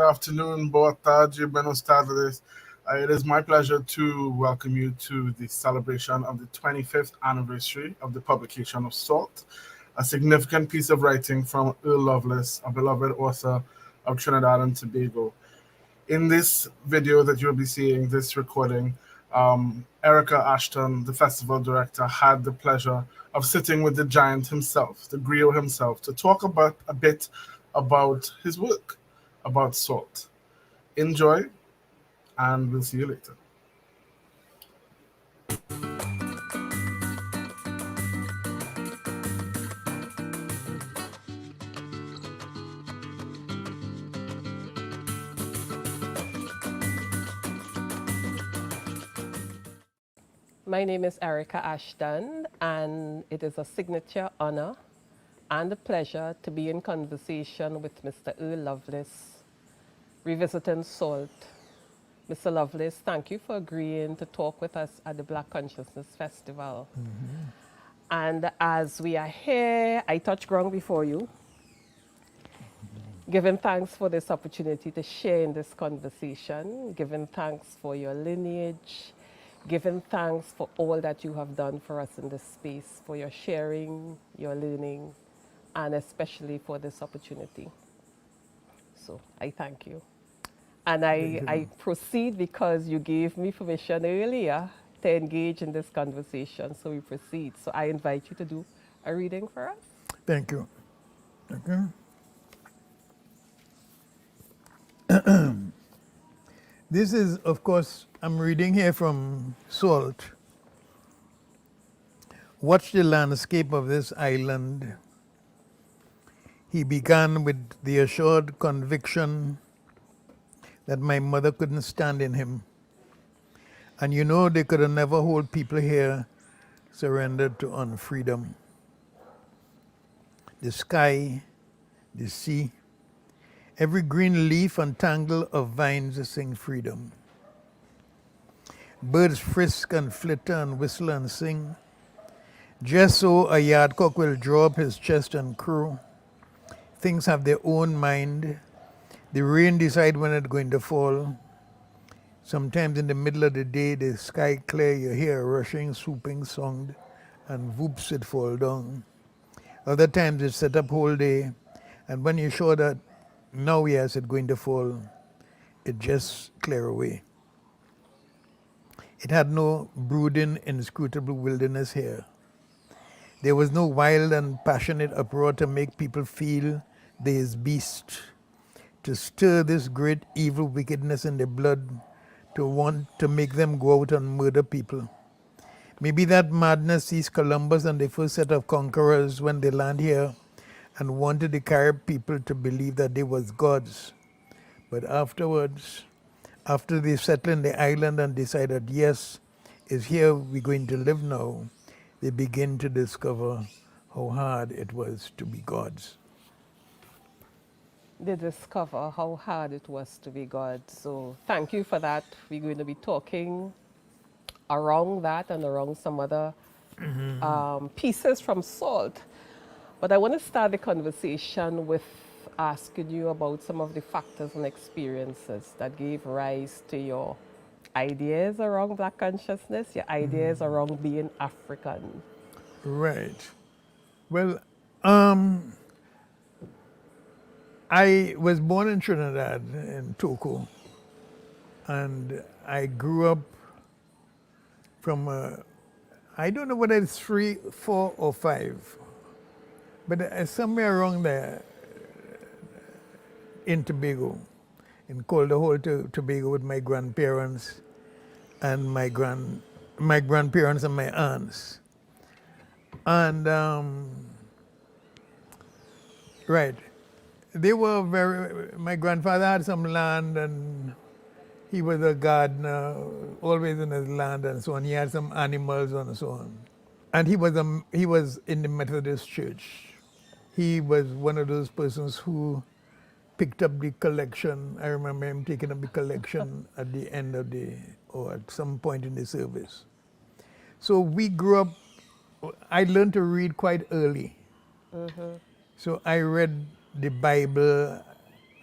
afternoon, boa tarde, buenos tardes. It is my pleasure to welcome you to the celebration of the 25th anniversary of the publication of Salt, a significant piece of writing from Earl Lovelace, a beloved author of Trinidad and Tobago. In this video that you'll be seeing, this recording, Erica Ashton, the festival director, had the pleasure of sitting with the giant himself, the griot himself, to talk about a bit about his work, about salt. Enjoy, and we'll see you later. My name is Erica Ashton, and it is a signature honor and a pleasure to be in conversation with Mr. Earl Lovelace, revisiting SALT. Mr. Lovelace, thank you for agreeing to talk with us at the Black Consciousness Festival. And as we are here, I touch ground before you, giving thanks for this opportunity to share in this conversation, giving thanks for your lineage, giving thanks for all that you have done for us in this space, for your sharing, your learning, and especially for this opportunity. So I thank you. And I proceed because you gave me permission earlier to engage in this conversation, so we proceed. So I invite you to do a reading for us. Thank you. Okay. This is, of course, I'm reading here from Salt. Watch the landscape of this island. He began with the assured conviction that my mother couldn't stand in him. And you know they could have never hold people here surrendered to unfreedom. The sky, the sea, every green leaf and tangle of vines sing freedom. Birds frisk and flitter and whistle and sing. Just so a yardcock will draw up his chest and crow. Things have their own mind. The rain decide when it's going to fall. Sometimes in the middle of the day, the sky clear, you hear a rushing, swooping sound, and whoops, it fall down. Other times it's set up whole day, and when you're sure that now yes, it's going to fall, it just clear away. It had no brooding, inscrutable wilderness here. There was no wild and passionate uproar to make people feel there is beast, to stir this great evil wickedness in their blood, to want to make them go out and murder people. Maybe that madness sees Columbus and the first set of conquerors when they land here and wanted the Carib people to believe that they was gods. But afterwards, after they settled in the island and decided, yes, it's here we're going to live now, they begin to discover how hard it was to be gods. They discover how hard it was to be God. So thank you for that. We're going to be talking around that and around some other pieces from Salt. But I want to start the conversation with asking you about some of the factors and experiences that gave rise to your ideas around Black consciousness, your ideas around being African. Right. Well, I was born in Trinidad, in Toco, and I grew up from, I don't know whether it's 3, 4, or 5, but somewhere around there in Tobago, in Calderhole, Tobago, with my grandparents and my grandparents and my aunts. And, right. They were my grandfather had some land and he was a gardener, always in his land and so on. He had some animals and so on. And he was in the Methodist Church. He was one of those persons who picked up the collection. I remember him taking up the collection at the end of or at some point in the service. So we grew up, I learned to read quite early. So I read the Bible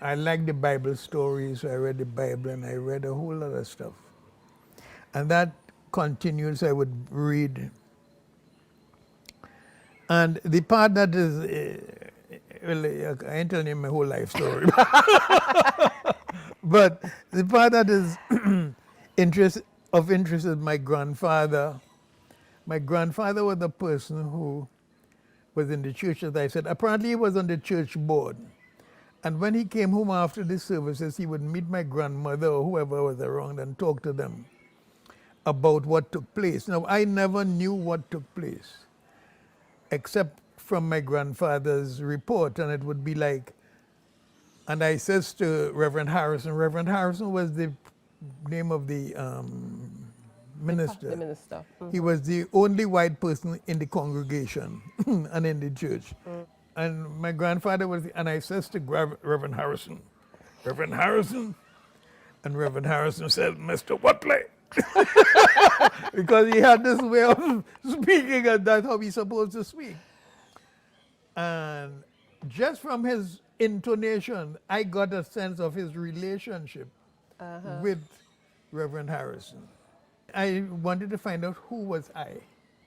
I like the Bible stories, so I read the Bible and I read a whole lot of stuff. And that continues, I would read. And the part that is, well, I ain't telling you my whole life story, but the part that is interest of interest is my grandfather. My grandfather was the person who was in the church, as I said. Apparently, he was on the church board. And when he came home after the services, he would meet my grandmother or whoever was around and talk to them about what took place. Now, I never knew what took place, except from my grandfather's report. And it would be like, and I says to Reverend Harrison was the name of the minister. The minister. He was the only white person in the congregation and in the church. And my grandfather was, and I says to Reverend Harrison, and Reverend Harrison said, Mr. Watley. Because he had this way of speaking, and that's how he's supposed to speak. And just from his intonation, I got a sense of his relationship with Reverend Harrison. I wanted to find out who was I?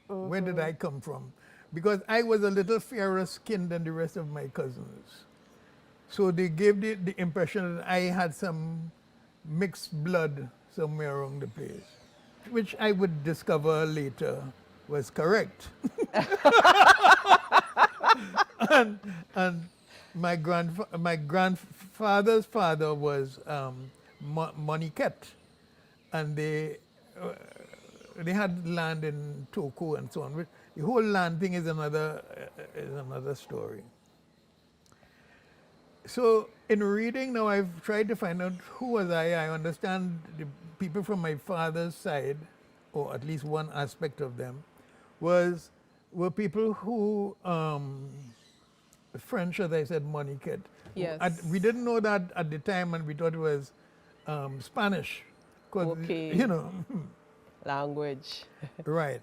Where did I come from? Because I was a little fairer skinned than the rest of my cousins. So they gave the impression that I had some mixed blood somewhere around the place, which I would discover later was correct. and my grandfather's father was Moniquette, and they had land in Toko and so on. The whole land thing is another story. So in reading now, I've tried to find out who was I. I understand the people from my father's side, or at least one aspect of them, were people who, French, as I said, Moniquette. Yes. We didn't know that at the time, and we thought it was Spanish. 'Cause, Okay. you know. Language. Right.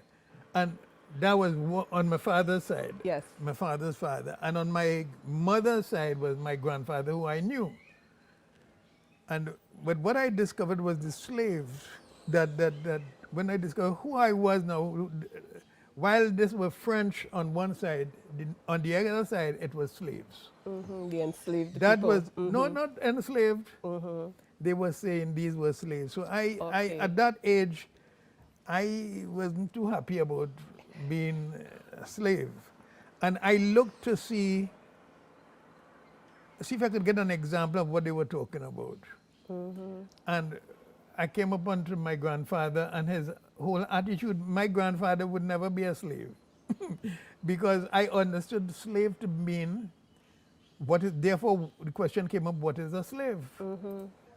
And that was on my father's side. Yes. My father's father. And on my mother's side was my grandfather, who I knew. But what I discovered was the slaves. That when I discovered who I was now, while this were French on one side, on the other side it was slaves. The enslaved That people. was no, not enslaved. They were saying these were slaves. So I at that age, I wasn't too happy about being a slave. And I looked to see if I could get an example of what they were talking about. And I came up onto my grandfather and his whole attitude. My grandfather would never be a slave because I understood slave to mean what is, therefore the question came up, what is a slave?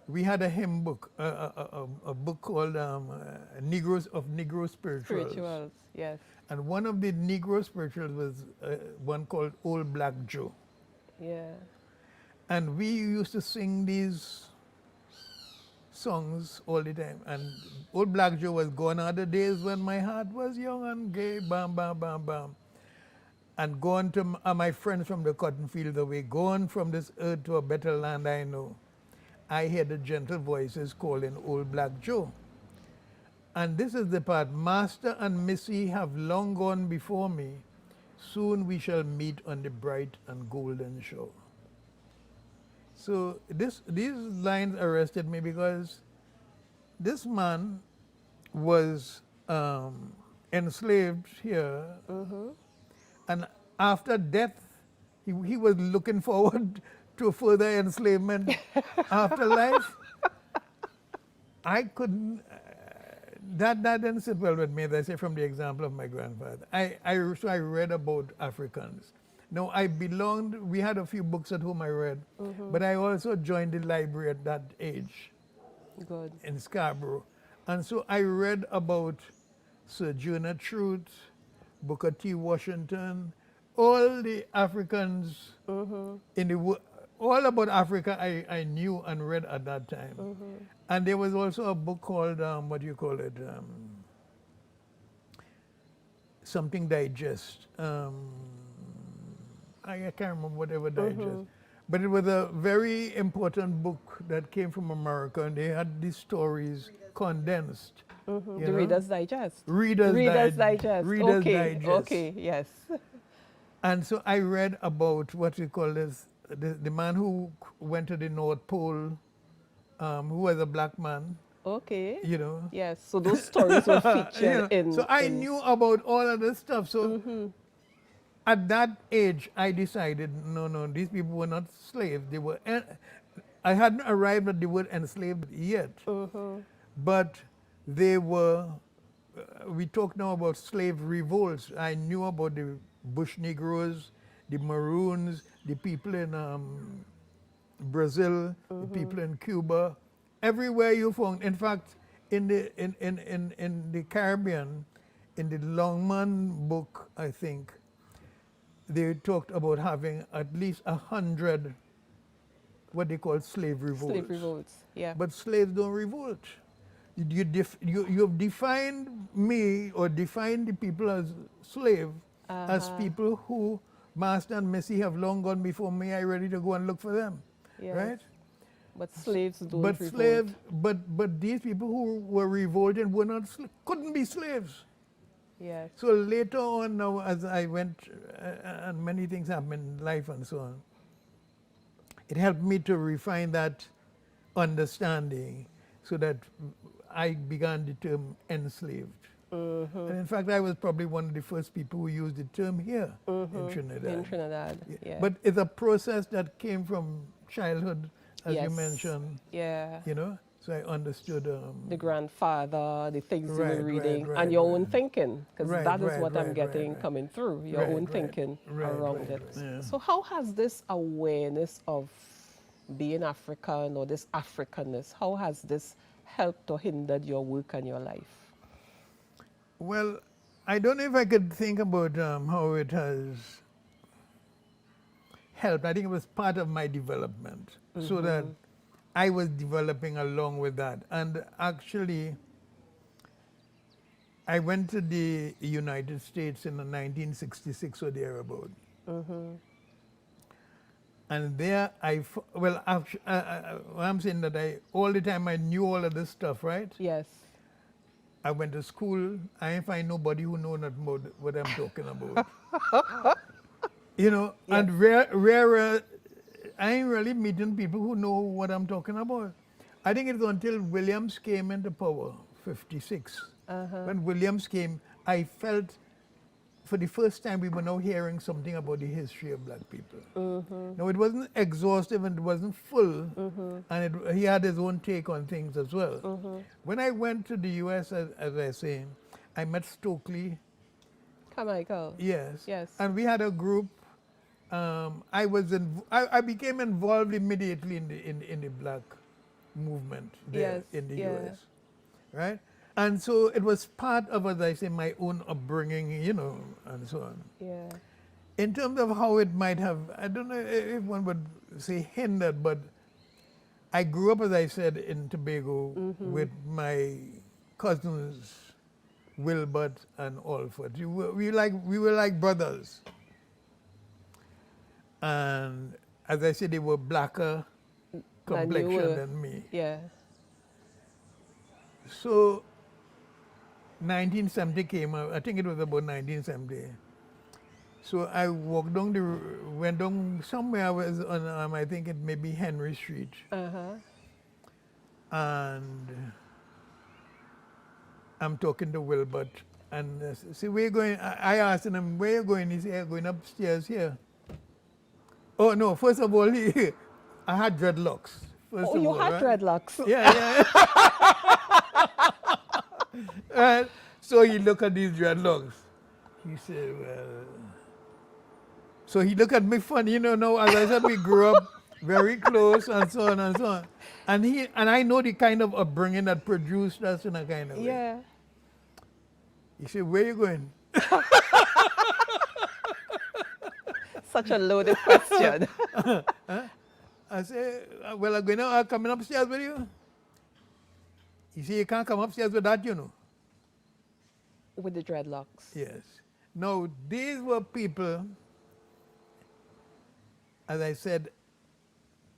We had a hymn book, a book called Negro Spirituals. Spirituals, yes. And one of the Negro spirituals was one called Old Black Joe. Yeah. And we used to sing these songs all the time. And Old Black Joe was gone are the days when my heart was young and gay, bam, bam, bam, bam. And gone to my friends from the cotton field away, gone from this earth to a better land I know. I hear the gentle voices calling Old Black Joe. And this is the part, Master and Missy have long gone before me. Soon we shall meet on the bright and golden shore. So these lines arrested me because this man was enslaved here. And after death, he was looking forward to further enslavement after life. I couldn't, that didn't sit well with me, as I say, from the example of my grandfather. So I read about Africans. Now, we had a few books at home I read, but I also joined the library at that age. Good. In Scarborough. And so I read about Sojourner Truth, Booker T. Washington, all the Africans in the world. All about Africa I knew and read at that time. And there was also a book called, what do you call it? Something Digest. I can't remember whatever digest. But it was a very important book that came from America, and they had these stories condensed. You The know? Reader's Digest. Reader's Digest. Reader's Okay. Digest. Okay. Yes. And so I read about what we call this, the man who went to the North Pole, who was a black man, Okay. you know. Yes. So those stories were You featured know, so I knew about all of this stuff. So at that age, I decided, no, these people were not slaves. They were. I hadn't arrived at the word enslaved yet, but they were. We talk now about slave revolts. I knew about the bush Negroes, the Maroons, the people in Brazil, the people in Cuba. Everywhere you found. In fact, in the Caribbean, in the Longman book, I think, they talked about having at least 100 what they call slave revolts. Slave revolts. Yeah. But slaves don't revolt. You have defined me or defined the people as slave, as people who Master and Missy have long gone before me. I ready to go and look for them, Yes. right? But slaves don't But revolt. slaves, but these people who were revolted were not couldn't be slaves. Yes. So later on, now as I went, and many things happened in life and so on, it helped me to refine that understanding so that I began the term enslaved. And in fact, I was probably one of the first people who used the term here in Trinidad. In Trinidad. Yeah. But it's a process that came from childhood, as you Yes. mentioned, Yeah. you know, so I understood. The grandfather, the things you Right, were right, reading, right, and your own right. thinking, because Right, that is right, what I'm right, getting right. coming through, your Right, own right, thinking right, around right, it. right, yeah. So how has this awareness of being African or this Africanness, how has this helped or hindered your work and your life? Well, I don't know if I could think about how it has helped. I think it was part of my development, so that I was developing along with that. And actually, I went to the United States in 1966 or thereabout. And there well, I'm saying that all the time I knew all of this stuff, right? Yes. I went to school. I ain't find nobody who know nothing about what I'm talking about. You know, Yes. and rare, I ain't really meeting people who know what I'm talking about. I think it's until Williams came into power, 56. When Williams came, I felt for the first time we were now hearing something about the history of black people. Now, it wasn't exhaustive and it wasn't full, and he had his own take on things as well. When I went to the US, as I say, I met Stokely. Carmichael. Yes. Yes. And we had a group. I became involved immediately in the black movement there Yes, in the yeah. US, right? And so it was part of, as I say, my own upbringing, you know, and so on. Yeah. In terms of how it might have, I don't know if one would say hindered, but I grew up, as I said, in Tobago with my cousins, Wilbert and Alford. We were like brothers. And as I said, they were blacker complexion than me. Yeah. So 1970 came, I think it was about 1970. So I went down somewhere, I was on, I think it may be Henry Street. And I'm talking to Wilbert, and see, where you going? I asked him, where you going? He said, I'm going upstairs here. Oh, no, first of all, I had dreadlocks. First Oh, of you all, had right? dreadlocks. Yeah. And so he looked at these dreadlocks. He said, well, so he looked at me funny, you know, now, as I said, we grew up very close and so on and so on. And I know the kind of upbringing that produced us in a kind of way. Yeah. He said, where you going? Such a loaded question. I said, well, I'm coming upstairs with you. He said, you can't come upstairs with that, you know. With the dreadlocks. Yes. Now, these were people, as I said,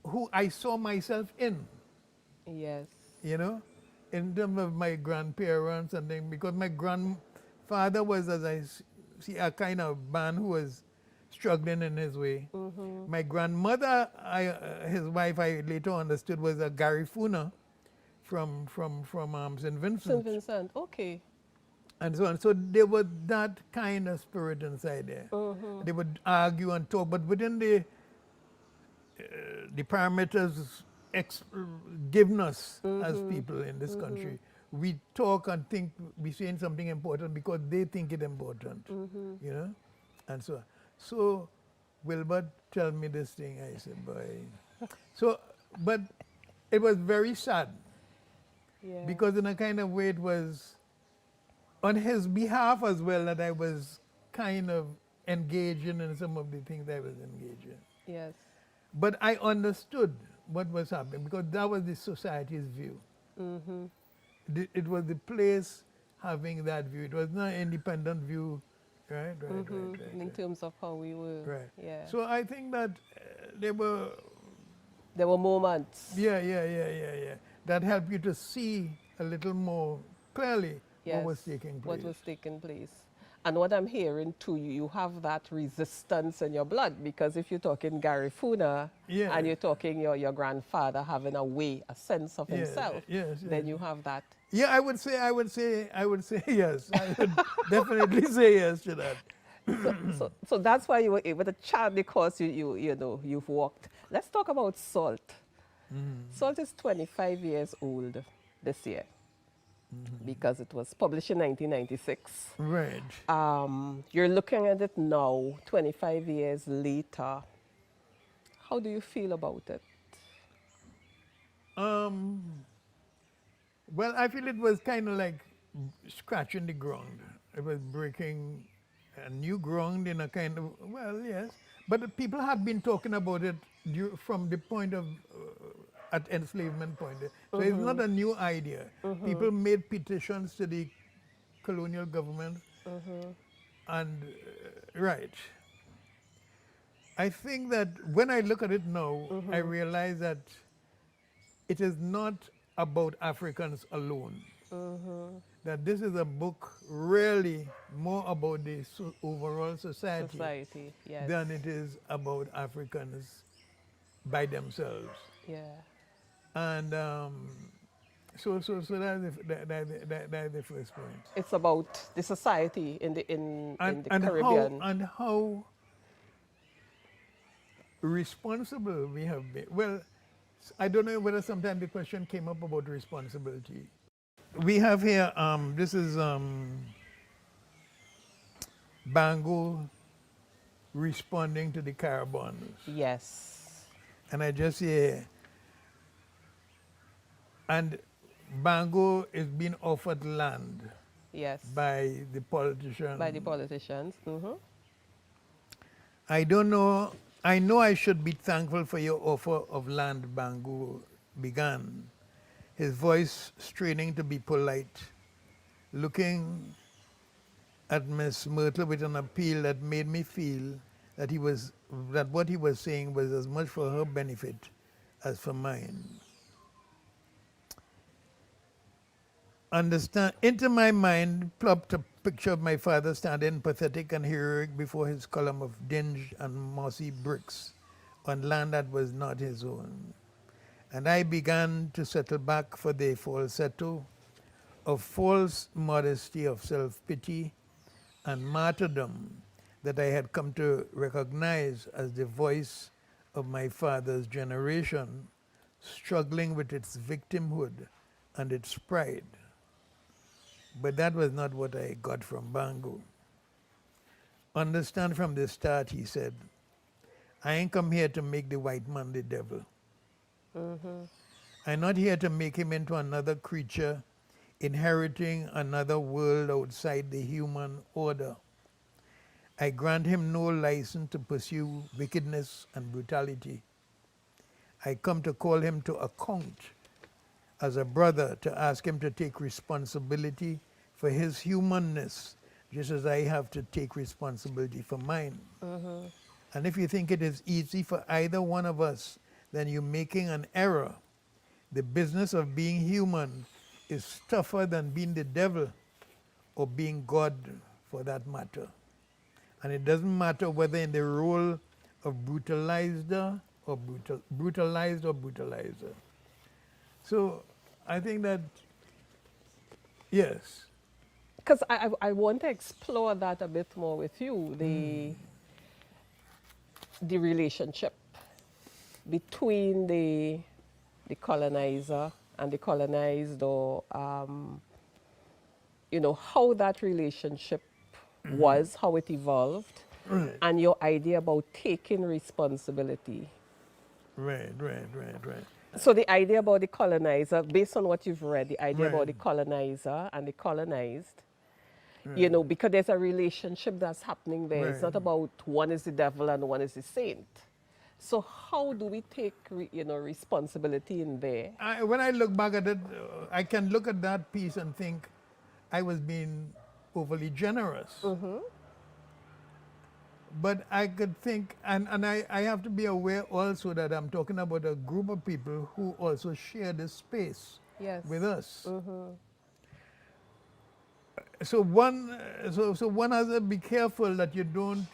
who I saw myself in, Yes. you know, in terms of my grandparents and then because my grandfather was, as see, a kind of man who was struggling in his way. My grandmother, his wife, I later understood was a Garifuna from St. St. Vincent. Vincent. Okay. And so on. So there was that kind of spirit inside there. They would argue and talk, but within the parameters given us as people in this country, we talk and think we're saying something important because they think it important, you know, and so on. So Wilbert tell me this thing. I said, boy. So, but it was very sad Yeah. because in a kind of way it was on his behalf as well that I was kind of engaging in some of the things I was engaging. Yes. But I understood what was happening because that was the society's view. It was the place having that view. It was not an independent view, right? In terms of how we were. Right. Yeah. So I think that there were, There were moments. yeah, that helped you to see a little more clearly what Yes, was taking place. what was taking place. And what I'm hearing too, you have that resistance in your blood because if you're talking Garifuna Yeah. and you're talking your grandfather having a way, a sense of Yeah, himself, yes, then yes. you have that. Yeah, I would say yes. I would definitely say yes to that. So that's why you were able to chart the course you know you've walked. Let's talk about Salt. Salt is 25 years old this year because it was published in 1996. Right. You're looking at it now, 25 years later. How do you feel about it? Well, I feel it was kind of like scratching the ground. It was breaking a new ground in a kind of, well, yes. But the people had been talking about it from the point of, at enslavement point. So it's not a new idea. People made petitions to the colonial government. And, right. I think that when I look at it now, I realize that it is not about Africans alone. That this is a book really more about the overall society, Yes. than it is about Africans by themselves. Yeah. And so that's that's the first point. It's about the society in the Caribbean. How responsible we have been. Well, I don't know whether sometimes the question came up about responsibility. We have here, this is Bango responding to the Carabons. Yes. And I just say, and Bango is being offered land Yes. by the politicians. By the politicians. I don't know, I know I should be thankful for your offer of land, Bango began, his voice straining to be polite, looking at Miss Myrtle with an appeal that made me feel that that what he was saying was as much for her benefit as for mine. Into my mind plopped a picture of my father standing pathetic and heroic before his column of dingy and mossy bricks on land that was not his own. And I began to settle back for the falsetto of false modesty, of self-pity and martyrdom that I had come to recognize as the voice of my father's generation, struggling with its victimhood and its pride. But that was not what I got from Bango. Understand from the start, he said, I ain't come here to make the white man the devil. I'm not here to make him into another creature inheriting another world outside the human order. I grant him no license to pursue wickedness and brutality. I come to call him to account as a brother, to ask him to take responsibility for his humanness, just as I have to take responsibility for mine. And if you think it is easy for either one of us then you're making an error. The business of being human is tougher than being the devil or being God for that matter. And it doesn't matter whether in the role of brutalizer or brutalized or brutalizer. So I think that, yes. Because I want to explore that a bit more with you, the relationship between the colonizer and the colonized, or you know, how that relationship was, how it evolved, Right, and your idea about taking responsibility. right. So the idea about the colonizer, based on what you've read, the idea about the Right. colonizer and the colonized, you know, because there's a relationship that's happening there. It's Right. not about one is the devil and one is the saint. So how do we take, you know, responsibility in there? When I look back at it, I can look at that piece and think I was being overly generous. But I could think, and I have to be aware also that I'm talking about a group of people who also share this space Yes. with us. So one has to be careful that you don't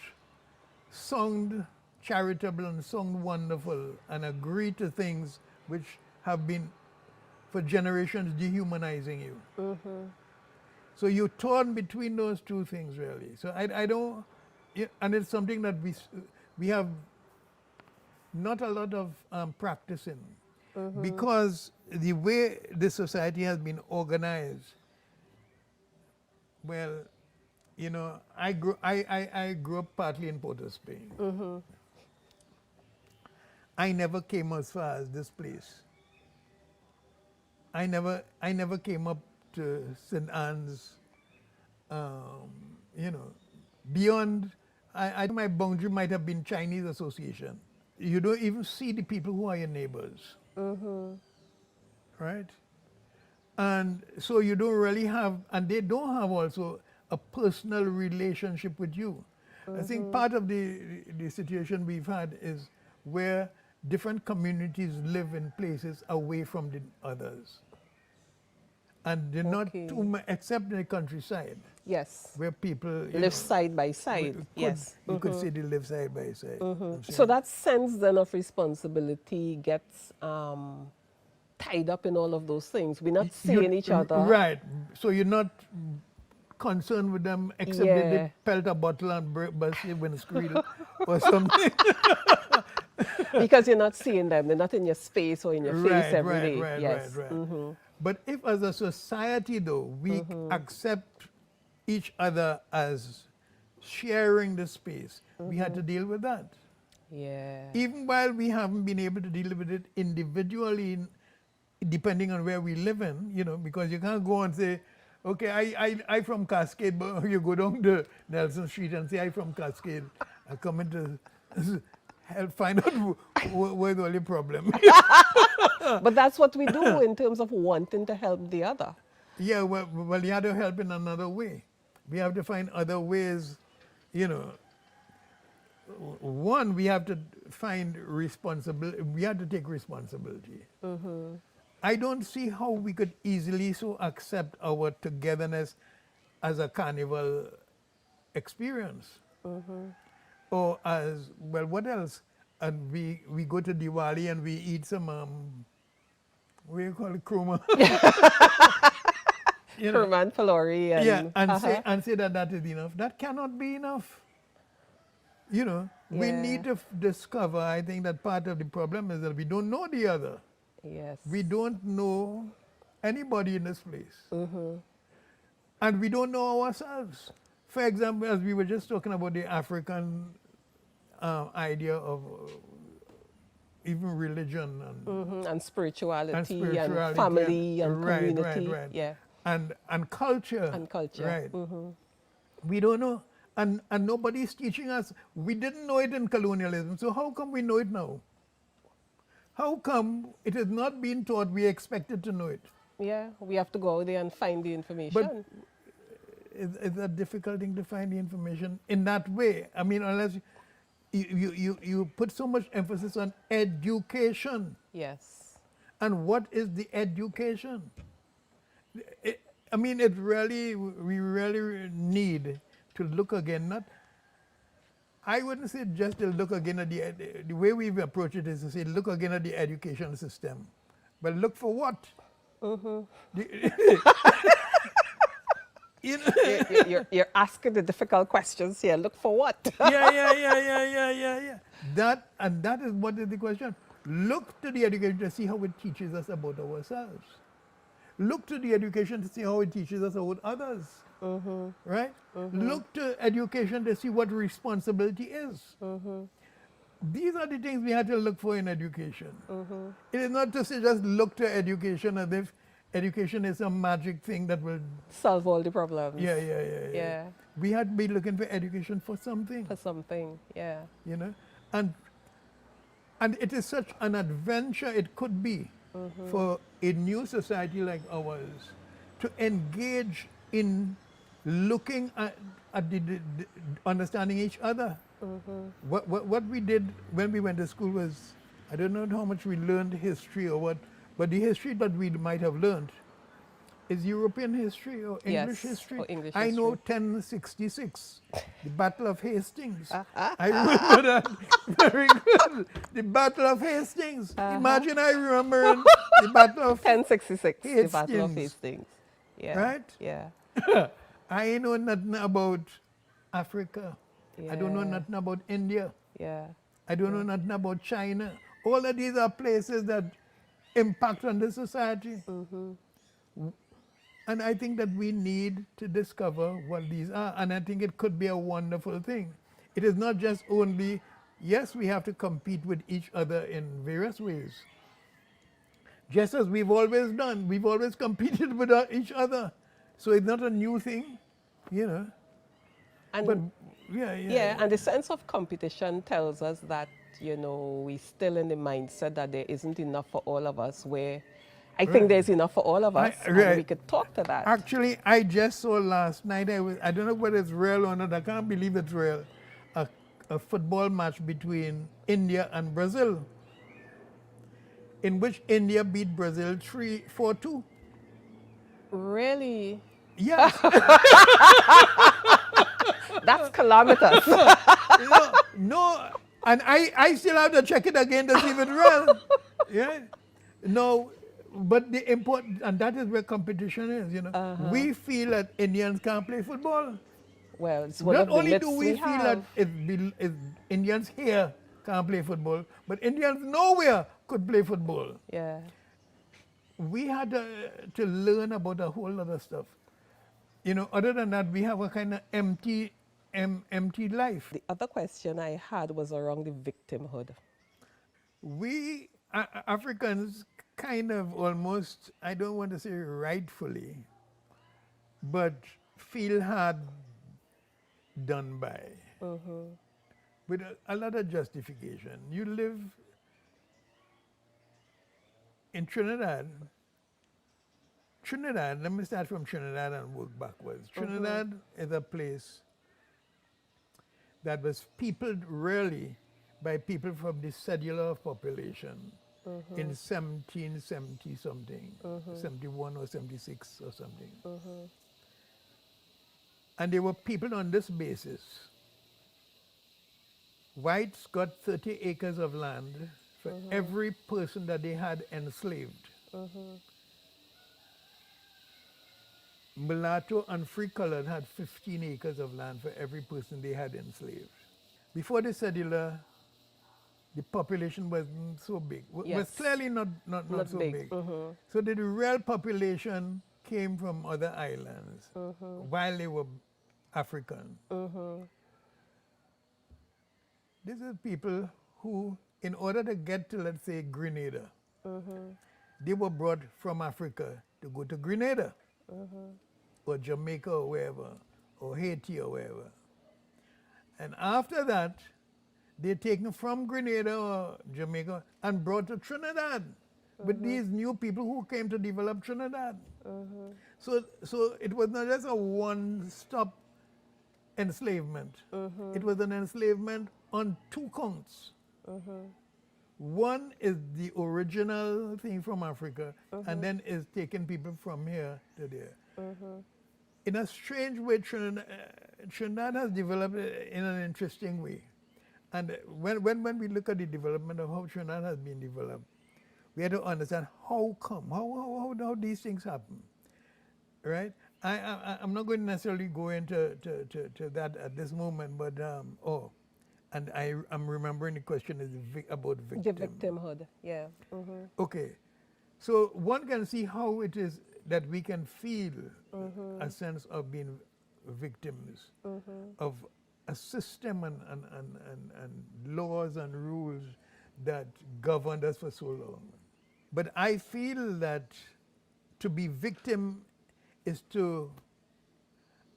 sound charitable and sound wonderful and agree to things which have been for generations dehumanizing you. So you're torn between those two things really. So I don't, and it's something that we have not a lot of practice in, because the way this society has been organized. Well, you know, I grew up partly in Port of Spain. I never came as far as this place. I never came up to St. Anne's, you know, beyond, my boundary might have been Chinese association. You don't even see the people who are your neighbors. Right? And so you don't really have, and they don't have also a personal relationship with you. I think part of the situation we've had is where different communities live in places away from the others. And they're not Okay. too much, except in the countryside, Yes. where people Live side by side. Yes. you could say they live side by side. I'm So saying- that sense then of responsibility gets tied up in all of those things. We're not seeing each other. Right. So you're not concerned with them except that Yeah. they pelt a bottle and burst your windscreen or something. Because you're not seeing them. They're not in your space or in your face every day. Right, Yes. right. But if as a society though, we accept each other as sharing the space, we had to deal with that. Yeah. Even while we haven't been able to deal with it individually, depending on where we live in, you know, because you can't go and say, okay, I from Cascade, but you go down to Nelson Street and say, I from Cascade. I come in to help find out where the only problem is. But that's what we do in terms of wanting to help the other. Yeah, well, you have to help in another way. We have to find other ways, you know. One, we have to find responsibility. We have to take responsibility. I don't see how we could easily so accept our togetherness as a carnival experience. Or as, well, what else? And we go to Diwali and we eat some, what do you call it, kruma? You know, Herman Filori and yeah, and say that is enough. That cannot be enough. You know, we Yeah. need to discover, I think that part of the problem is that we don't know the other. yes. We don't know anybody in this place. And we don't know ourselves. For example, as we were just talking about the African idea of even religion And spirituality and spirituality family and right, community. right. Yeah. And culture. And culture. Right. We don't know. And nobody's teaching us. We didn't know it in colonialism, so how come we know it now? How come it is not being taught, we expected to know it? Yeah. We have to go out there and find the information. But it's a difficult thing to find the information in that way. I mean, unless you put so much emphasis on education. Yes. And what is the education? It, I mean, it really, we really need to look again, not, I wouldn't say just to look again at the way we've approached it is to say, look again at the education system. But look for what? You know, You're asking the difficult questions here. Look for what? yeah. That is what is the question. Look to the education to see how it teaches us about ourselves. Look to the education to see how it teaches us about others. Right? Look to education to see what responsibility is. These are the things we have to look for in education. It is not to say just look to education as if education is a magic thing that will. Solve all the problems. Yeah. We had to be looking for education for something. For something, yeah. You know, and it is such an adventure it could be for a new society like ours to engage in looking at the understanding each other. What we did when we went to school was, I don't know how much we learned history or what, but the history that we might have learned is European history or English Yes, history. or English I know history. 1066, the Battle of Hastings. I remember that very good. The Battle of Hastings. Imagine I remember the Battle of 1066, the Battle of Hastings. Hastings. Yeah. Right? Yeah. I know nothing about Africa. I don't know Yeah. nothing about India. Yeah. I don't know nothing about China. All of these are places that impact on the society. And I think that we need to discover what these are. And I think it could be a wonderful thing. It is not just only, yes, we have to compete with each other in various ways. Just as we've always done, we've always competed with each other. So it's not a new thing, you know. And But yeah. yeah, and the sense of competition tells us that, we're still in the mindset that there isn't enough for all of us, where I think there's enough for all of us, and we could talk to that. Actually, I just saw last night, I don't know whether it's real or not, I can't believe it's real, a football match between India and Brazil, in which India beat Brazil 4-2. Really? Yes. That's kilometers. No, and I still have to check it again to see if it's real. Yeah. No, but the important, and that is where competition is, We feel that Indians can't play football. Well, it's one Not of the only myths do we feel that Indians here can't play football, but Indians nowhere could play football. Yeah. We had to learn about a whole lot of stuff. Other than that, we have a kind of empty life. The other question I had was around the victimhood. We Africans kind of almost, I don't want to say rightfully, but feel hard done by. With a lot of justification. You live in Trinidad. Let me start from Trinidad and work backwards. Trinidad is a place that was peopled really by people from the cellular population in 1770 something, 71 or 76 or something. And they were people on this basis. Whites got 30 acres of land for every person that they had enslaved. Mulatto and free colored had 15 acres of land for every person they had enslaved. Before the cellular, the population wasn't so big. Was clearly not so big. So the real population came from other islands while they were African. These are people who, in order to get to, let's say, Grenada, they were brought from Africa to go to Grenada, or Jamaica or wherever, or Haiti or wherever. And after that, they're taken from Grenada or Jamaica and brought to Trinidad with these new people who came to develop Trinidad. So it was not just a one-stop enslavement. It was an enslavement on two counts. One is the original thing from Africa, and then is taking people from here to there. In a strange way, Trinidad has developed in an interesting way. And when we look at the development of how Trinidad has been developed, we have to understand how come, how these things happen, right? I'm not going to necessarily go into to that at this moment, but and I'm remembering the question is about victim. The victimhood, yeah. Okay, so one can see how it is that we can feel a sense of being victims of a system and laws and rules that governed us for so long. But I feel that to be victim is to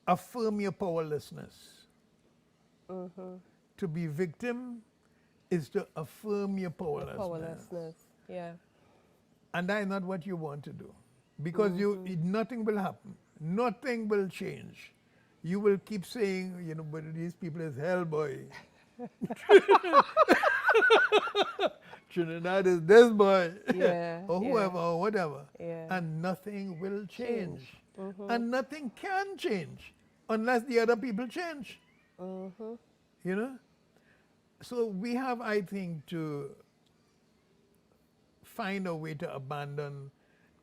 affirm your powerlessness. To be victim is to affirm your powerlessness. Powerlessness, yeah. And that is not what you want to do. Because nothing will happen. Nothing will change. You will keep saying, you know, but these people is hell, boy. Trinidad is this boy. Yeah, or whoever, or whatever. Yeah. And nothing will change. And nothing can change unless the other people change. You know? So we have, I think, to find a way to abandon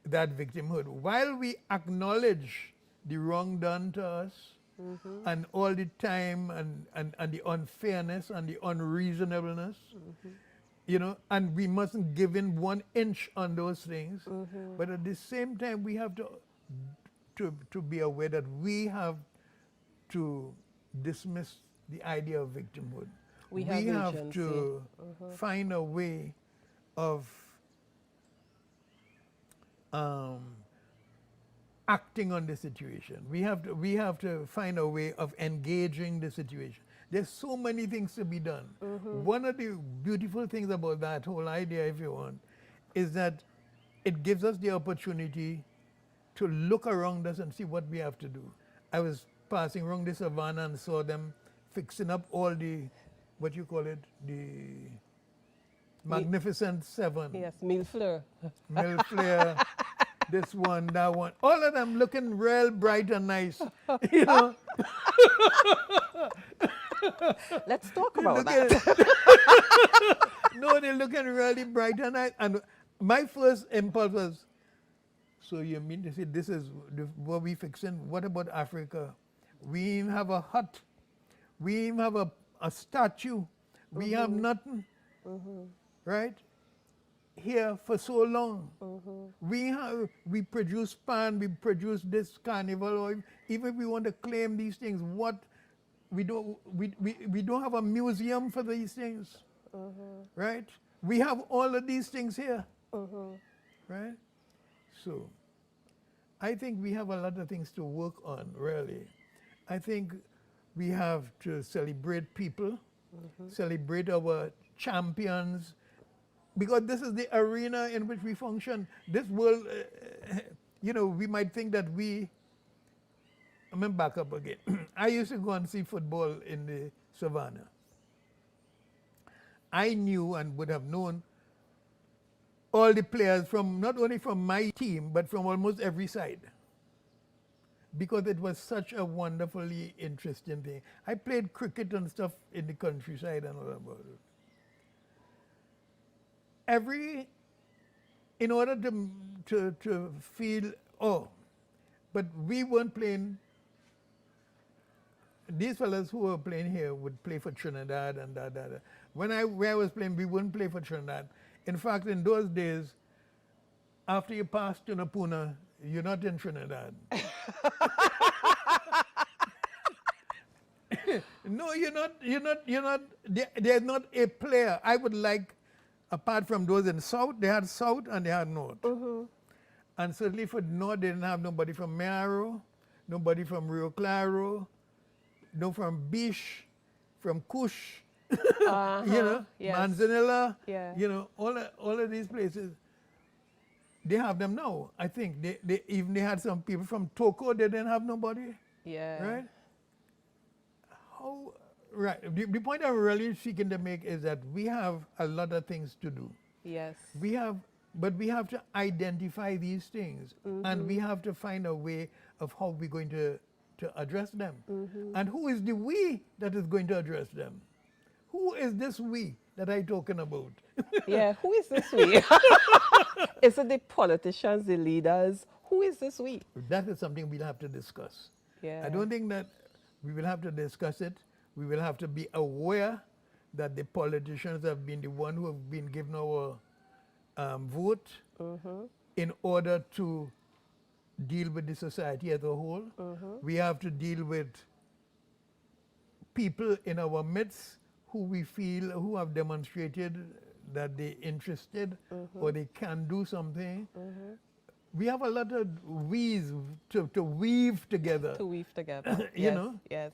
that victimhood while we acknowledge the wrong done to us and all the time and the unfairness and the unreasonableness, you know, and we mustn't give in 1 inch on those things. But at the same time, we have to be aware that we have to dismiss the idea of victimhood. We have agency. To find a way of acting on the situation. We have to find a way of engaging the situation. There's so many things to be done. One of the beautiful things about that whole idea, if you want, is that it gives us the opportunity to look around us and see what we have to do. I was passing around the savannah and saw them fixing up all the, what you call it, the Magnificent Seven. Yes, mille fleur. Mille fleur, this one, that one. All of them looking real bright and nice, you know. Let's talk about that. No, they're looking really bright and nice. And my first impulse was, so you mean to say this is what we fixing? What about Africa? We even have a hut. We even have a statue. We have nothing. Right? Here for so long. We produce pan, we produce this carnival, or even if we want to claim these things, what we don't have a museum for these things. Right? We have all of these things here. Right? So I think we have a lot of things to work on, really. I think we have to celebrate people, celebrate our champions, because this is the arena in which we function. This world, you know, we might think that I'm going to back up again. I used to go and see football in the savannah. I knew and would have known all the players from, not only from my team, but from almost every side. Because it was such a wonderfully interesting thing. I played cricket and stuff in the countryside and all about it. In order to feel, but we weren't playing, these fellas who were playing here would play for Trinidad and that. Where I was playing, we wouldn't play for Trinidad. In fact, in those days, after you pass Tunapuna, you're not in Trinidad. No, you're not, there's not a player. I would like, apart from those in South, they had South and they had North. And certainly for North, they didn't have nobody from Mearo, nobody from Rio Claro, no from Bish, from Kush, you know, Manzanilla, you know, all of these places. They have them now. I think they had some people from Toko, they didn't have nobody. Yeah. Right? No, right. The point I'm really seeking to make is that we have a lot of things to do. Yes. We have, but we have to identify these things, and we have to find a way of how we're going to address them. And who is the we that is going to address them? Who is this we that I'm talking about? Yeah, who is this we? Is it the politicians, the leaders? Who is this we? That is something we'll have to discuss. Yeah. I don't think that we will have to discuss it. We will have to be aware that the politicians have been the one who have been given our vote in order to deal with the society as a whole. We have to deal with people in our midst who we feel who have demonstrated that they're interested or they can do something. We have a lot of weaves to weave together. To weave together. You Yes, know? Yes.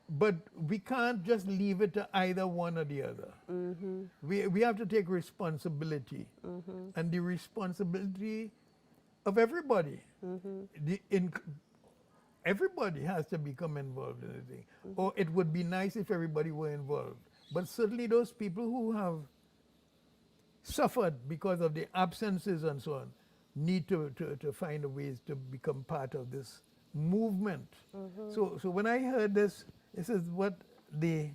But we can't just leave it to either one or the other. We have to take responsibility, and the responsibility of everybody. Everybody has to become involved in the thing. Or it would be nice if everybody were involved. But certainly those people who have suffered because of the absences and so on need to find a ways to become part of this movement. So when I heard this is what The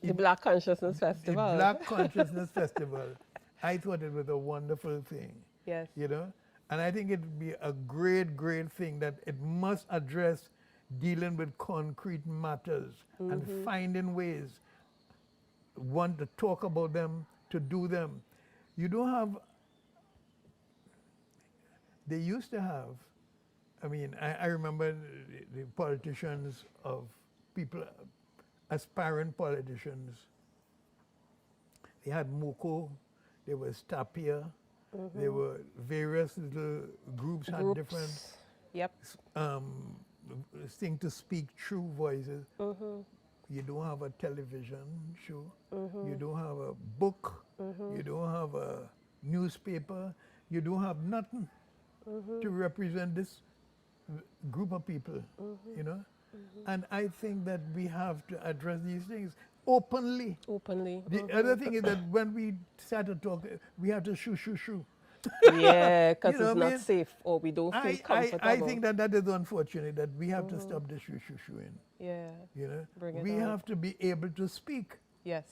Black Consciousness Festival. the Black Consciousness Festival. I thought it was a wonderful thing. Yes. You know? And I think it would be a great, great thing that it must address dealing with concrete matters and finding ways, one, to talk about them, to do them. You don't have, they used to have, I mean, I remember the politicians of people, aspiring politicians. They had Moko, there was Tapia, there were various little groups had different Yep. thing to speak true voices. You don't have a television show. You don't have a book. You don't have a newspaper. You don't have nothing to represent this group of people, you know? And I think that we have to address these things openly. Openly. The other thing is that when we start to talk, we have to shoo. Yeah, because You know it's what I not mean? safe or we don't feel comfortable. I think that is unfortunate that we have to stop the shooing. Yeah. You know, Bring it we out. have to be able to speak. Yes.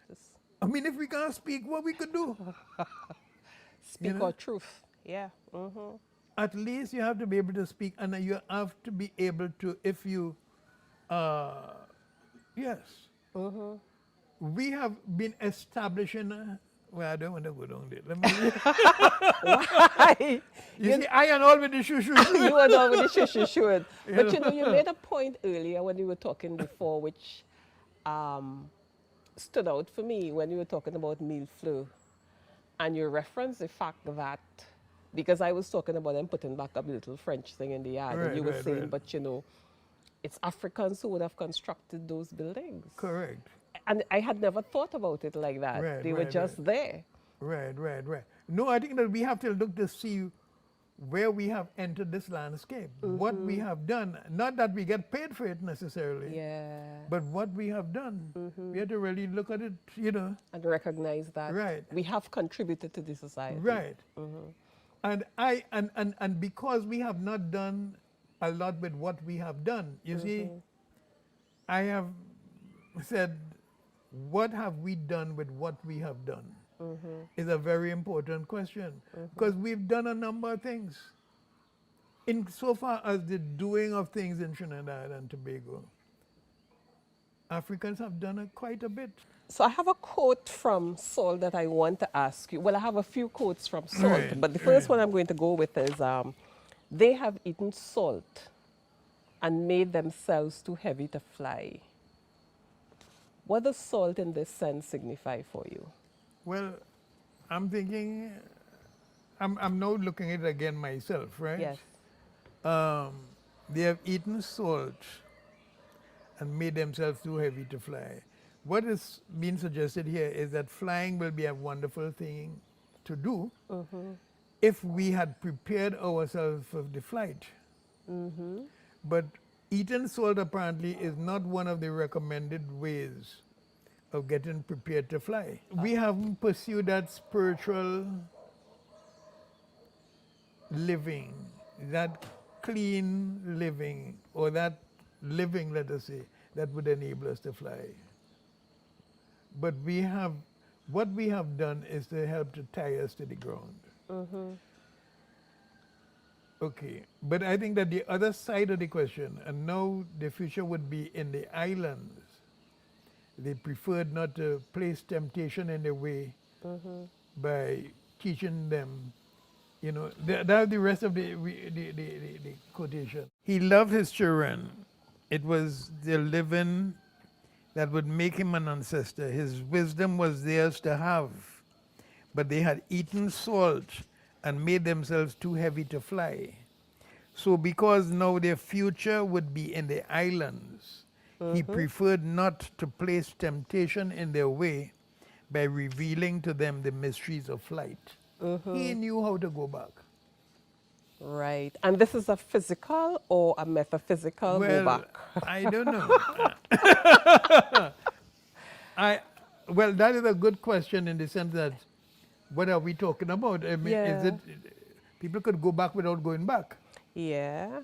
Just I mean, if we can't speak, what we could do? speak know? our truth. Yeah. At least you have to be able to speak, and you have to be able to, if you, yes. We have been establishing. Well, I don't want to go down there. Let me. Why? You see, I and all with the shoo. You were done with the shoo. But know. you know, you made a point earlier when you were talking before, which stood out for me when you were talking about meal flow. And you referenced the fact that, because I was talking about them putting back up the little French thing in the yard, and you were saying, but you know, it's Africans who would have constructed those buildings. Correct. And I had never thought about it like that. Right, They were just there. Right. No, I think that we have to look to see where we have entered this landscape, what we have done. Not that we get paid for it necessarily, Yeah. but what we have done. We have to really look at it, you know. And recognize that Right. we have contributed to the society. Right. And because we have not done a lot with what we have done, you see, I have said, what have we done with what we have done? Is a very important question, because we've done a number of things. In so far as the doing of things in Trinidad and Tobago, Africans have done quite a bit. So I have a quote from Saul that I want to ask you. Well, I have a few quotes from Saul, but the first one I'm going to go with is, they have eaten salt and made themselves too heavy to fly. What does salt in this sense signify for you? Well, I'm thinking, I'm now looking at it again myself, right? Yes. They have eaten salt and made themselves too heavy to fly. What is being suggested here is that flying will be a wonderful thing to do if we had prepared ourselves for the flight. But eating salt apparently is not one of the recommended ways of getting prepared to fly. We haven't pursued that spiritual living, that clean living, or that living, let us say, that would enable us to fly. But what we have done is to help to tie us to the ground. Okay, but I think that the other side of the question, and now the future would be in the islands. They preferred not to place temptation in their way by teaching them, that's the rest of the quotation. He loved his children. It was their living that would make him an ancestor. His wisdom was theirs to have, but they had eaten salt and made themselves too heavy to fly. So because now their future would be in the islands, he preferred not to place temptation in their way by revealing to them the mysteries of flight. He knew how to go back. Right. And this is a physical or a metaphysical go back? I don't know. Well, that is a good question in the sense that what are we talking about? I mean, is it people could go back without going back? Yeah.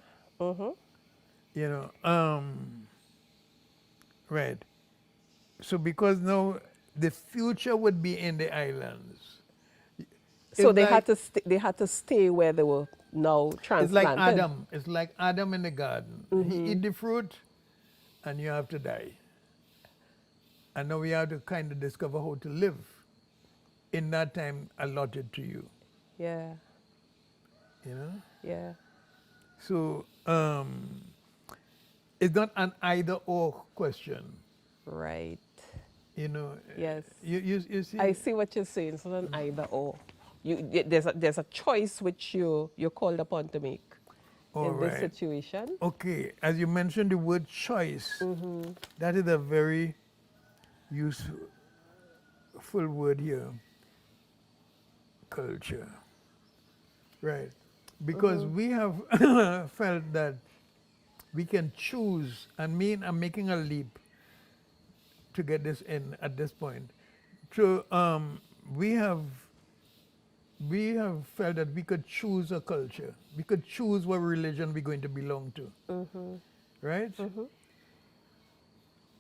Right. So because now the future would be in the islands. So they had to stay where they were now transplanted. It's like Adam. It's like Adam in the garden. He eat the fruit, and you have to die. And now we have to kind of discover how to live in that time allotted to you. Yeah. Yeah. So it's not an either-or question. Right. Yes. You see? I see what you're saying. It's not an either-or. There's a choice which you're called upon to make in this situation. Okay, as you mentioned the word choice, that is a very useful word here. Culture. Right. Because we have felt that we can choose, and I'm making a leap to get this in at this point. So we have felt that we could choose a culture. We could choose what religion we're going to belong to. Right?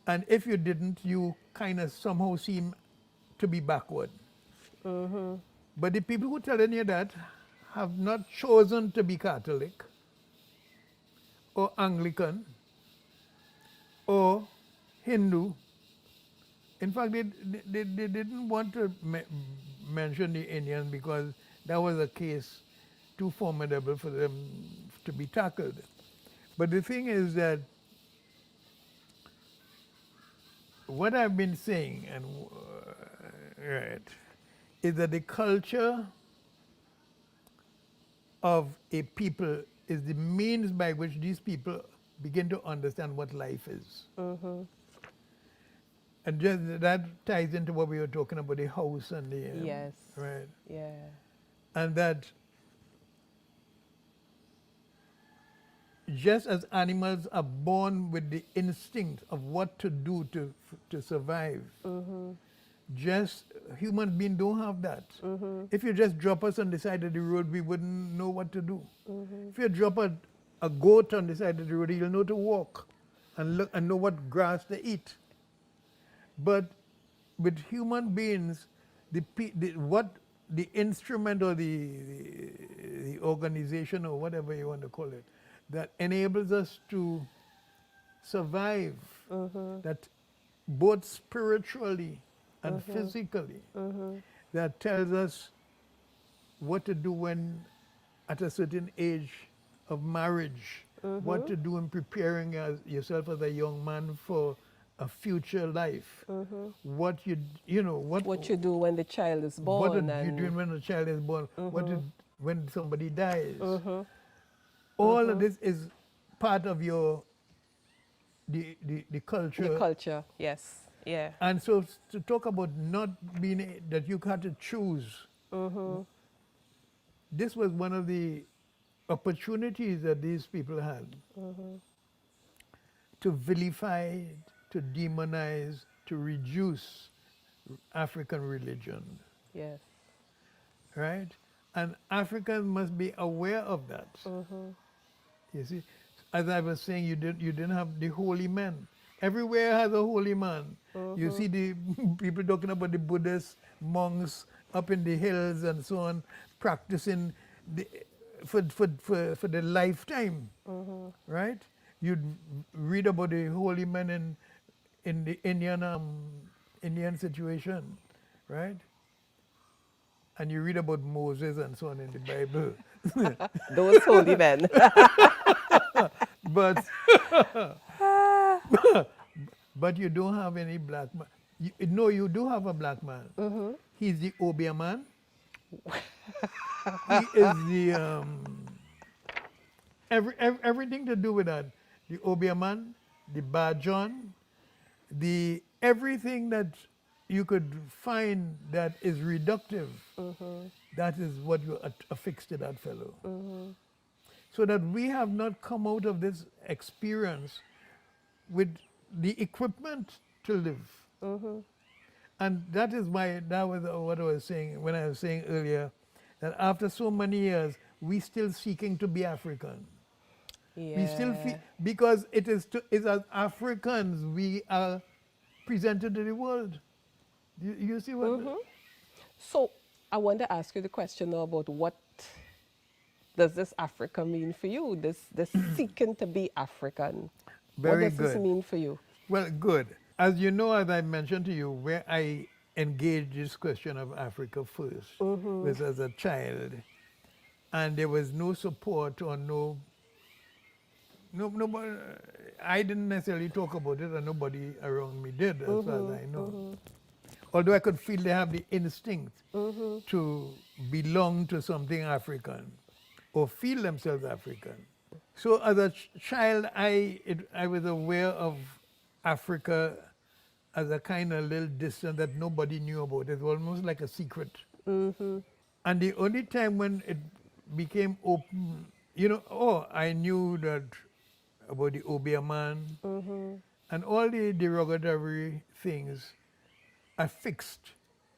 And if you didn't, you kind of somehow seem to be backward. But the people who telling you that have not chosen to be Catholic or Anglican or Hindu. In fact, they didn't want to mention the Indian because that was a case too formidable for them to be tackled. But the thing is that what I've been saying, and is that the culture of a people is the means by which these people begin to understand what life is. And just that ties into what we were talking about, the house and the... yes. Right. Yeah. And that just as animals are born with the instinct of what to do to survive, just human beings don't have that. If you just drop us on the side of the road, we wouldn't know what to do. If you drop a goat on the side of the road, he'll know to walk and look and know what grass to eat. But with human beings, the instrument or the organization or whatever you want to call it, that enables us to survive, that both spiritually and physically, that tells us what to do when at a certain age of marriage, what to do in preparing yourself as a young man for a future life. What you do when the child is born. What you do when the child is born. When somebody dies. All of this is part of the culture. The culture, yes. Yeah. And so to talk about not being, that you had to choose, this was one of the opportunities that these people had. to vilify, to demonize, to reduce African religion, Yes. right? And Africans must be aware of that. You see, as I was saying, you didn't have the holy men. Everywhere has a holy man. You see the people talking about the Buddhist monks up in the hills and so on, practicing the, for the lifetime, right? You'd read about the holy men in the Indian situation, right? And you read about Moses and so on in the Bible. Those holy men. But but you don't have any black man. No, you do have a black man. He's the Obia man. He is the everything to do with that. The Obia man, the Bajon, the everything that you could find that is reductive. That is what you affix to that fellow. So that we have not come out of this experience with the equipment to live. And that is why, that was what I was saying when I was saying earlier, that after so many years, we still seeking to be African. We still feel, because it is as Africans we are presented to the world. You see what? So I want to ask you the question now about what does this Africa mean for you? This seeking to be African. Very what does this good. mean for you? Well, good. As you know, as I mentioned to you, where I engaged this question of Africa first was as a child, and there was no support or nobody. I didn't necessarily talk about it, and nobody around me did, as far as I know. Although I could feel they have the instinct to belong to something African or feel themselves African. So as a child, I was aware of Africa as a kind of little distance that nobody knew about. It was almost like a secret. And the only time when it became open, I knew that about the Obia man and all the derogatory things affixed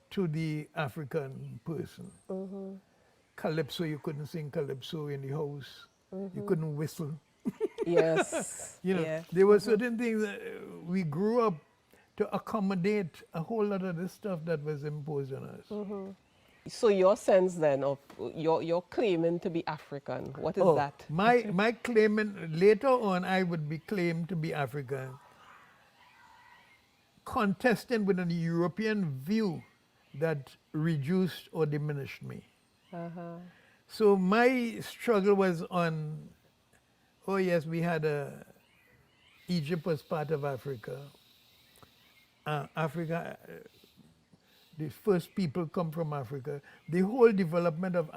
to the African person. Calypso, you couldn't sing calypso in the house. You couldn't whistle. Yes. Yeah. There were certain things that we grew up to accommodate a whole lot of this stuff that was imposed on us. So your sense then of your claiming to be African, what is that? My claiming, later on I would be claimed to be African, contesting with a European view that reduced or diminished me. So my struggle was on, oh yes, we had Egypt was part of Africa. Africa, the first people come from Africa. The whole development of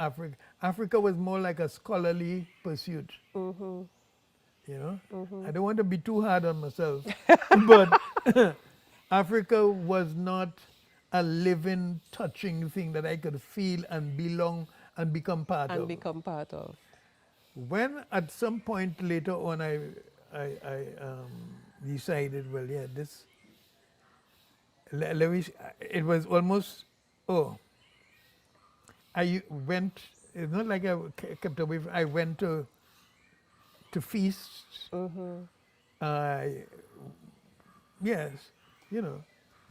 Africa was more like a scholarly pursuit. I don't want to be too hard on myself, but Africa was not a living, touching thing that I could feel and belong and become part of. And become part of. When at some point later on I decided, well, yeah, this, it was almost, I went, it's not like I kept away, I went to feasts. Yes,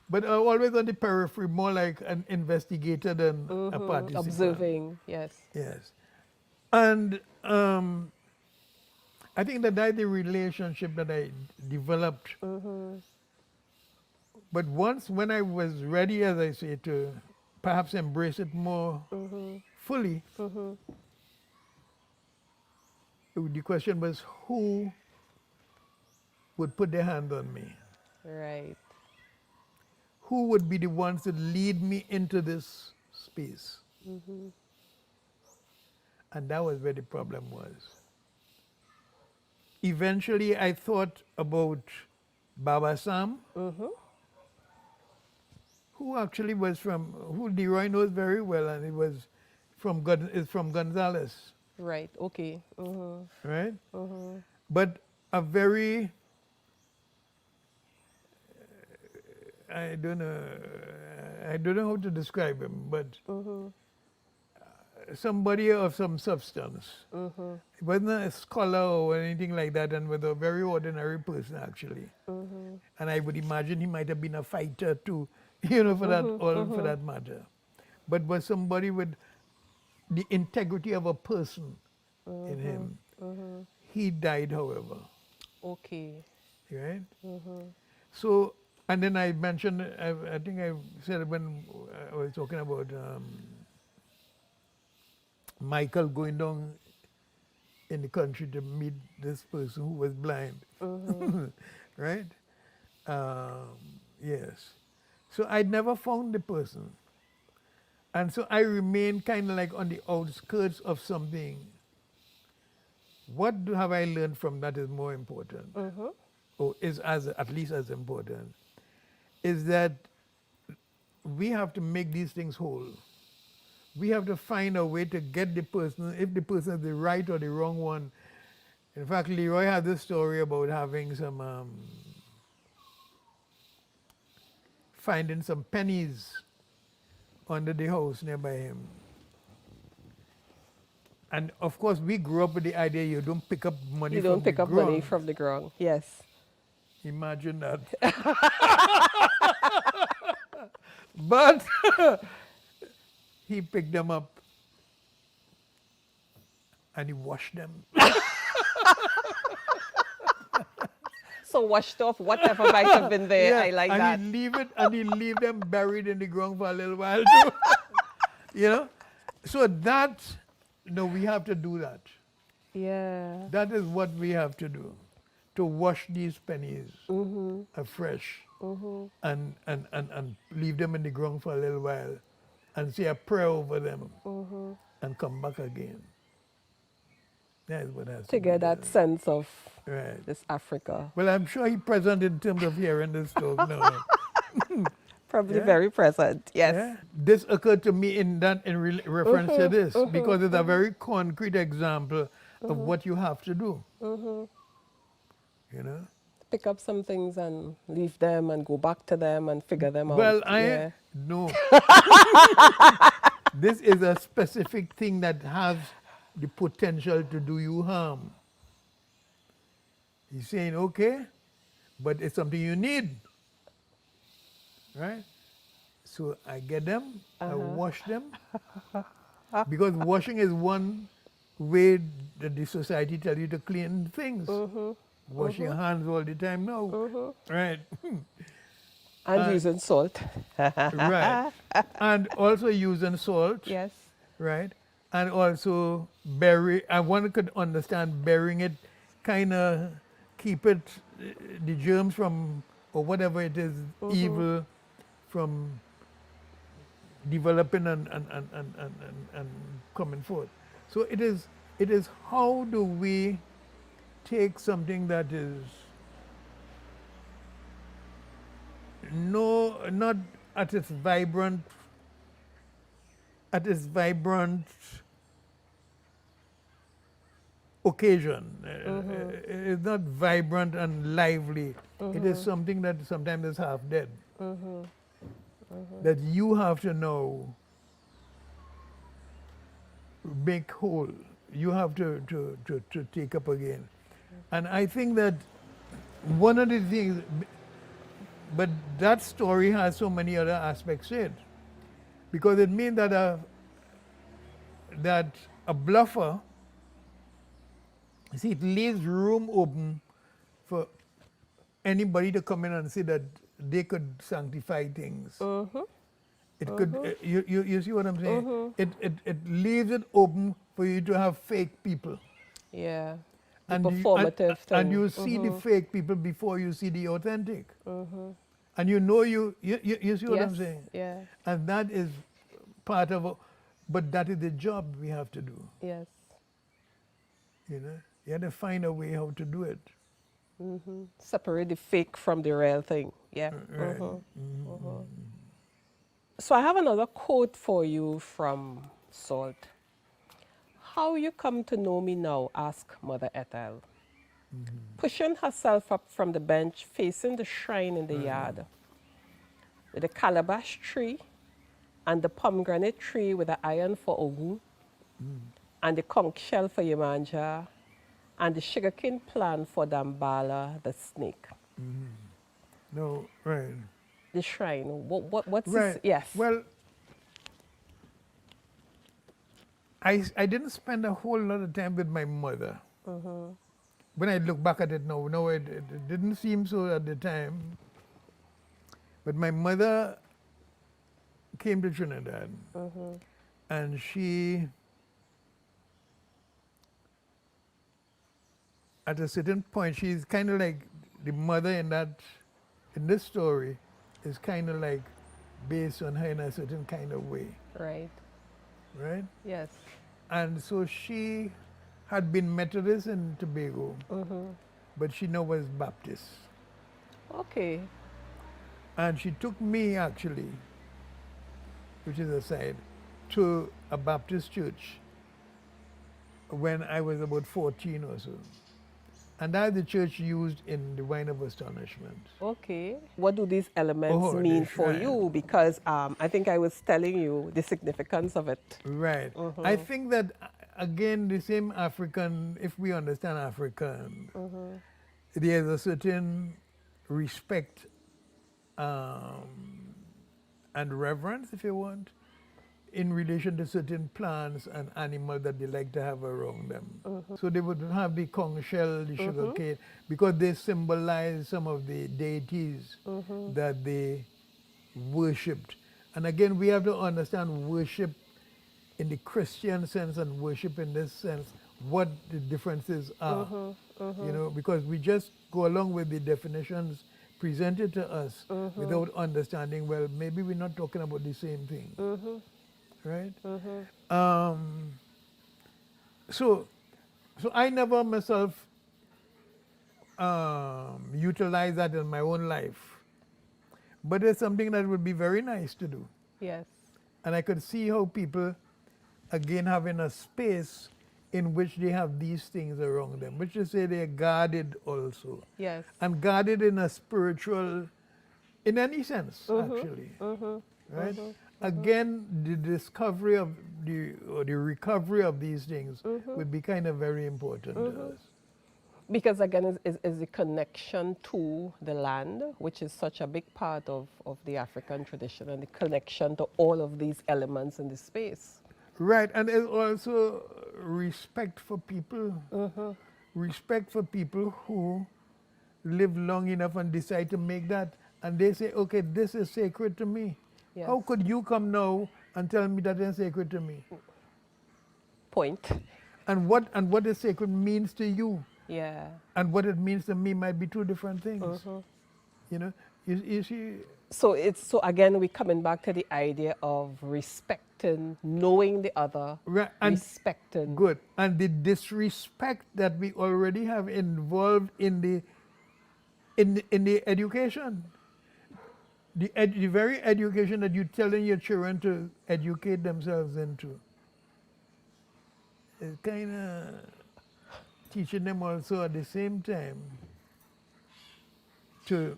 but always on the periphery, more like an investigator than a participant. Observing, yes. Yes. And I think that's the relationship that I developed. But once, when I was ready, as I say, to perhaps embrace it more fully, the question was who would put their hand on me? Right. Who would be the ones that lead me into this space? And that was where the problem was. Eventually, I thought about Baba Sam, who actually was who Leroy knows very well, and it was from Gonzales. Right, okay. Right? But a very I don't know. I don't know how to describe him, but somebody of some substance. He wasn't a scholar or anything like that, and was a very ordinary person actually. And I would imagine he might have been a fighter too, you know, for that all for that matter. But was somebody with the integrity of a person in him. He died, however. Okay. Right? So, and then I mentioned, I think I said when I was talking about Michael going down in the country to meet this person who was blind. Right? Yes. So I'd never found the person. And so I remained kind of like on the outskirts of something. What have I learned from that is more important, or is at least as important, is that we have to make these things whole. We have to find a way to get the person, if the person is the right or the wrong one. In fact, Leroy had this story about having some, finding some pennies under the house nearby him. And of course, we grew up with the idea you don't pick up money You from don't pick the up ground. money from the ground. Yes. Imagine that. But he picked them up and he washed them. So washed off whatever might have been there. I like that. And he'd leave them buried in the ground for a little while too. You know? So that, we have to do that. Yeah. That is what we have to do. To wash these pennies afresh and leave them in the ground for a little while and say a prayer over them and come back again. That is what has To get that sense of right. this Africa. Well, I'm sure he's present in terms of hearing this talk now. Probably Yeah. very present. Yes. Yeah. This occurred to me in reference to this because it's a very concrete example of what you have to do. You know? Pick up some things and leave them and go back to them and figure them out. Well, Yeah. no. This is a specific thing that has the potential to do you harm. He's saying, okay, but it's something you need. Right? So I get them, I wash them. Because washing is one way that the society tells you to clean things. Wash your hands all the time now. Right. And using salt. Right. And also using salt. Yes. Right. And also one could understand burying it, kind of keep it, the germs from, or whatever it is, evil from developing and coming forth. So it is how do we take something that is not at its vibrant occasion. It's not vibrant and lively. It is something that sometimes is half dead. That you have to now make whole. You have to take up again. And I think that one of the things, but that story has so many other aspects to it. Because it means that a bluffer, see, it leaves room open for anybody to come in and say that they could sanctify things. It could, you see what I'm saying? It leaves it open for you to have fake people. Yeah. And Performative thing. And you see the fake people before you see the authentic. And you see what I'm saying? Yeah. And that is part of, but that is the job we have to do. Yes. You know, you have to find a way how to do it. Separate the fake from the real thing. Yeah. Right. So I have another quote for you from Salt. How you come to know me now, asked Mother Ethel. Pushing herself up from the bench, facing the shrine in the yard. with the calabash tree and the pomegranate tree with the iron for Ogun, and the conch shell for Yemanja, and the sugarcane plant for Dambala, the snake. No, right. The shrine. What's this? Right. Yes. Well, I didn't spend a whole lot of time with my mother. When I look back at it now, no, it didn't seem so at the time. But my mother came to Trinidad, and she, at a certain point, she's kind of like the mother in this story, is kind of like based on her in a certain kind of way, Right. right? Yes. And so she had been Methodist in Tobago, but she now was Baptist. Okay. And she took me actually, which is a side, to a Baptist church when I was about 14 or so. And that's the church used in the Wine of Astonishment. Okay. What do these elements Oh, the mean for shrine. you? Because I think I was telling you the significance of it. Right. I think that, again, the same African, if we understand African, there's a certain respect and reverence, if you want, in relation to certain plants and animals that they like to have around them. So they would have the conch shell, the sugar cane, because they symbolize some of the deities that they worshipped. And again, we have to understand worship in the Christian sense and worship in this sense, what the differences are. You know, because we just go along with the definitions presented to us without understanding, well, maybe we're not talking about the same thing. Right? So I never myself utilize that in my own life. But it's something that would be very nice to do. Yes. And I could see how people, again, having a space in which they have these things around them, which is say they're guarded also. Yes. And guarded in a spiritual, in any sense, actually. Right? Again, the discovery of or the recovery of these things would be kind of very important to us. Because again, is the connection to the land, which is such a big part of the African tradition, and the connection to all of these elements in the space. Right, and there's also respect for people. Respect for people who live long enough and decide to make that, and they say, okay, this is sacred to me. Yes. How could you come now and tell me that it's sacred to me? Point. And what is sacred means to you, Yeah. and what it means to me might be two different things. You know, you see. So again, we're coming back to the idea of respecting, knowing the other, Right, and respecting. good, and the disrespect that we already have involved in the education. The very education that you're telling your children to educate themselves into. It's kind of teaching them also at the same time to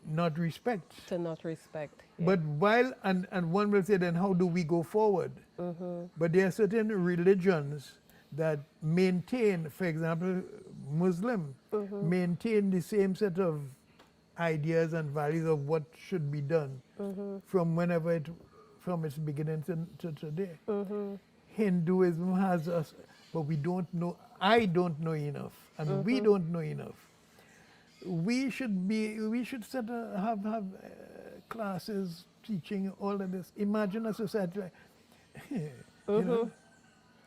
not respect. To not respect. Yeah. But while, and one will say, then how do we go forward? But there are certain religions that maintain, for example, Muslim, maintain the same set of ideas and values of what should be done from from its beginning to today. Hinduism has us, but we don't know, I don't know enough, and we don't know enough. We should have classes teaching all of this. Imagine a society like, you know,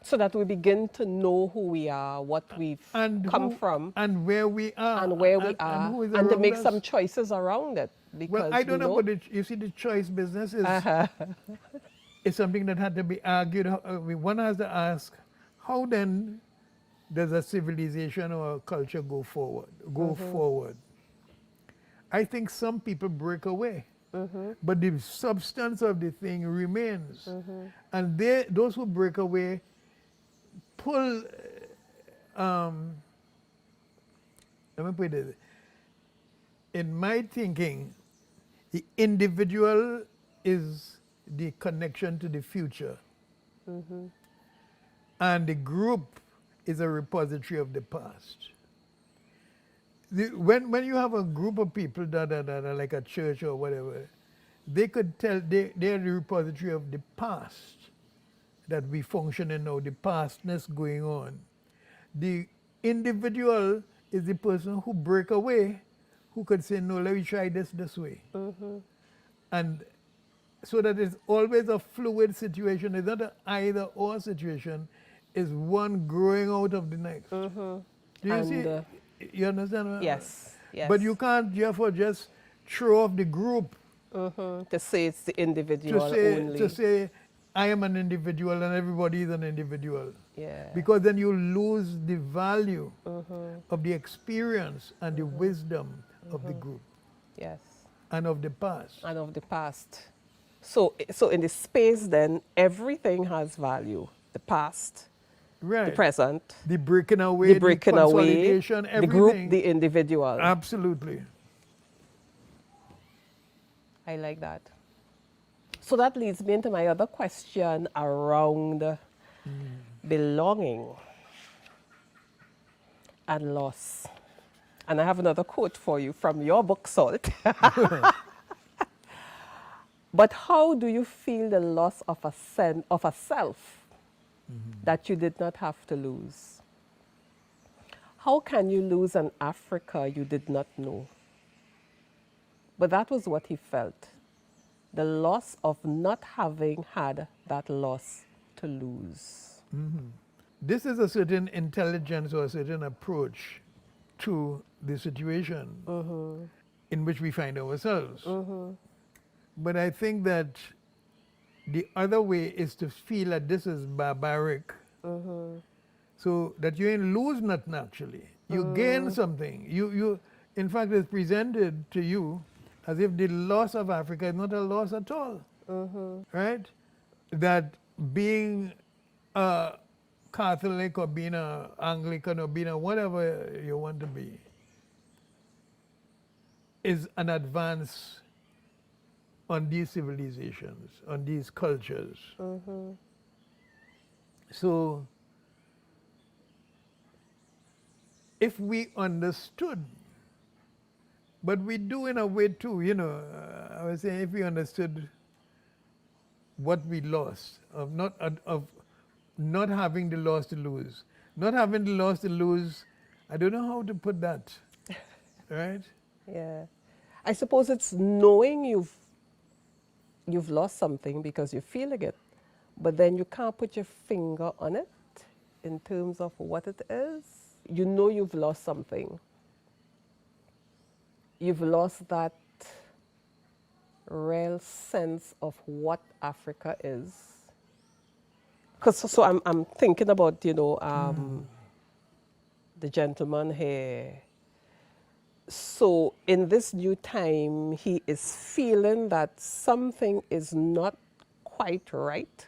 So that we begin to know who we are, what we've come from, and where we are, and where we and are, who is and to around make us. some choices around it. Because Well, I don't we know, but you see, the choice business is is something that had to be argued. One has to ask, how then does a civilization or a culture go forward? Forward. I think some people break away, but the substance of the thing remains, and those who break away pull. Let me put it. In my thinking, The individual is the connection to the future. And the group is a repository of the past. When you have a group of people that are like a church or whatever, they could tell they're the repository of the past that we function in now, the pastness going on. The individual is the person who break away, who could say, no, let me try this way. And so that it's always a fluid situation. It's not an either or situation. It's one growing out of the next. Do you And, see? You understand? Yes, yes. But you can't therefore just throw off the group To say it's the individual only. to say I am an individual and everybody is an individual. Yeah. Because then you lose the value of the experience and the wisdom of the group Yes. and of the past. And of the past. So in the space then, everything has value. The past, Right. the present, The breaking away, the breaking away, consolidation, the everything. group, the individual. Absolutely. I like that. So that leads me into my other question around belonging and loss. And I have another quote for you from your book, Salt. But how do you feel the loss of a self that you did not have to lose? How can you lose an Africa you did not know? But that was what he felt. The loss of not having had that loss to lose. This is a certain intelligence or a certain approach to the situation in which we find ourselves. But I think that the other way is to feel that this is barbaric, so that you ain't lose nothing actually. You gain something. You, in fact, it's presented to you as if the loss of Africa is not a loss at all, right? That being a Catholic or being an Anglican or being a whatever you want to be is an advance on these civilizations, on these cultures. So if we understood, but we do in a way too, you know, I was saying if we understood what we lost, of not having the loss to lose. Not having the loss to lose, I don't know how to put that, right? Yeah. I suppose it's knowing you've lost something because you're feeling it, but then you can't put your finger on it in terms of what it is. You know you've lost something. You've lost that real sense of what Africa is. Because so I'm thinking about, you know, the gentleman here. So in this new time, he is feeling that something is not quite right.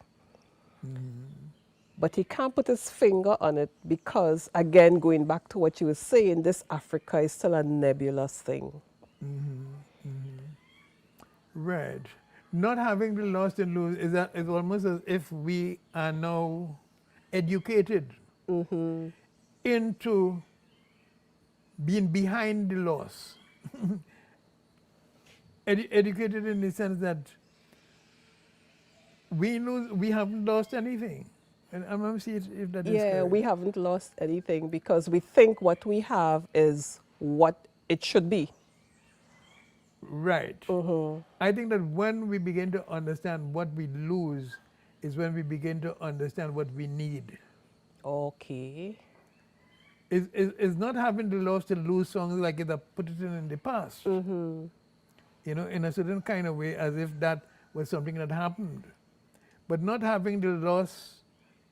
But he can't put his finger on it because, again, going back to what you were saying, this Africa is still a nebulous thing. Right. Not having the loss to lose is almost as if we are now educated into being behind the loss. Educated in the sense that we haven't lost anything. And I'm going to see if that is Yeah, correct. we haven't lost anything because we think what we have is what it should be. Right. I think that when we begin to understand what we lose is when we begin to understand what we need. Okay. It's not having the loss to lose songs like it put it in the past. You know, in a certain kind of way, as if that was something that happened. But not having the loss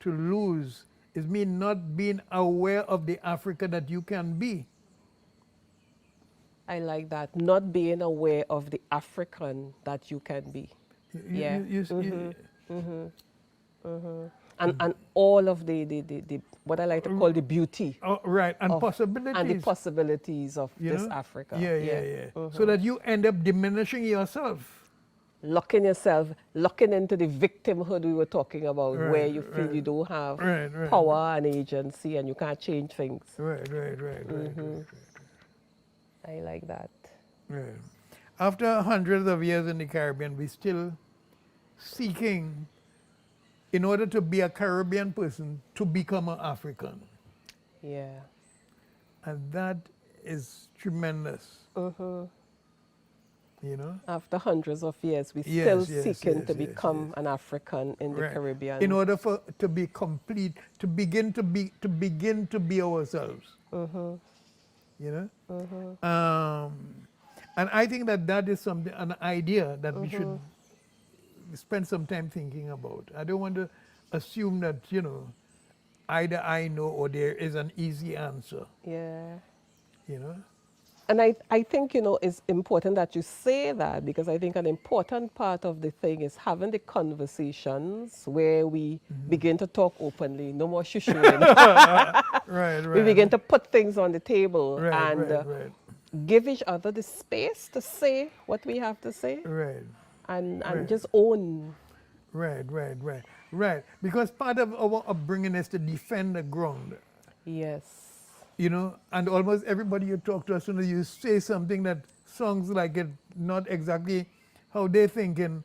to lose is me not being aware of the Africa that you can be. I like that. Not being aware of the African that you can be. Yeah. and all of the what I like to call the beauty Oh, right, and of, possibilities. and the possibilities of you this know? Africa. Yeah. So that you end up diminishing yourself. Locking yourself, locking into the victimhood we were talking about, where you feel you don't have power and agency and you can't change things. Right. I like that. Right. After hundreds of years in the Caribbean, we're still seeking, in order to be a Caribbean person, to become an African. Yeah. And that is tremendous. You know? After hundreds of years, we're Yes, still seeking to become an African in the Right. Caribbean. In order for to be complete, to begin to be ourselves. You know? And I think that is something, an idea that we should spend some time thinking about. I don't want to assume that, you know, either I know or there is an easy answer. Yeah. You know? And I think, you know, it's important that you say that, because I think an important part of the thing is having the conversations where we begin to talk openly, no more shushuing. Right. We begin to put things on the table and Right. give each other the space to say what we have to say and just own. Right. Because part of our upbringing is to defend the ground. Yes. You know, and almost everybody you talk to, as soon as you say something that sounds like it not exactly how they're thinking,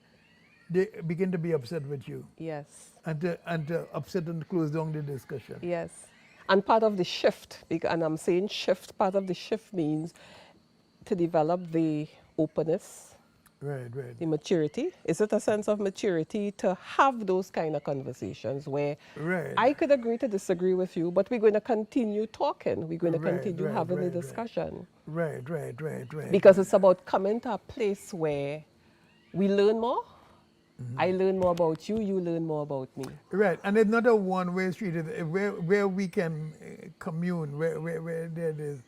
they begin to be upset with you. Yes. And to upset and close down the discussion. Yes. And part of the shift, and I'm saying shift, part of the shift means to develop the openness, the maturity. Is it a sense of maturity to have those kind of conversations where I could agree to disagree with you, but we're going to continue talking. We're going to continue having the discussion. Right. Because it's about coming to a place where we learn more. I learn more about you, you learn more about me. Right, and it's not a one-way street. Where we can commune, where there is,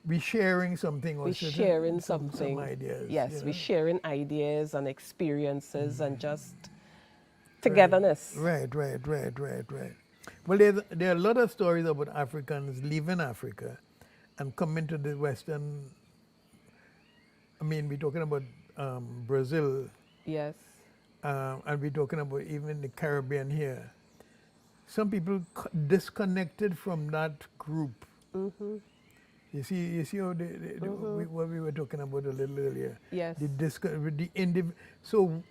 we're sharing something. Or we're sharing some ideas. Yes, you know? we're sharing ideas and experiences and just togetherness. Right. Well, there are a lot of stories about Africans leaving Africa and coming to the Western. I mean, we're talking about Brazil. Yes. And we're talking about even the Caribbean here. Some people disconnected from that group. You see how what we were talking about a little earlier. Yes. So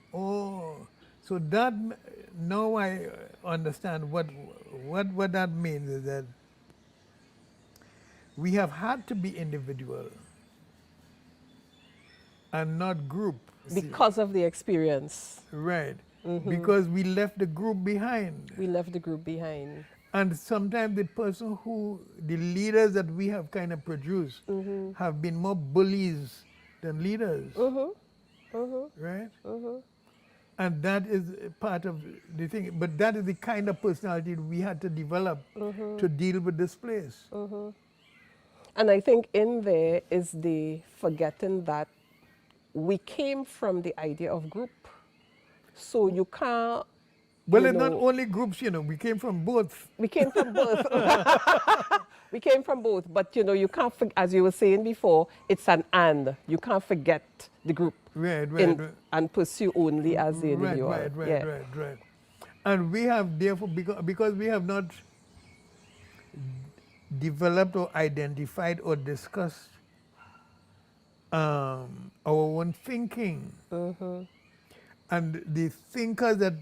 that now I understand what that means is that we have had to be individual and not group. Because of the experience. Right. Because we left the group behind. We left the group behind. And sometimes the leaders that we have kind of produced have been more bullies than leaders. Right? And that is part of the thing. But that is the kind of personality we had to develop to deal with this place. And I think in there is the forgetting that we came from the idea of group. So you can't. Well, it's not only groups, you know, we came from both. We came from both. We came from both. But, you know, you can't, as you were saying before, it's an and. You can't forget the group. Right. And pursue only as the individual. Right. And we have, therefore, because we have not developed or identified or discussed our own thinking. And the thinkers that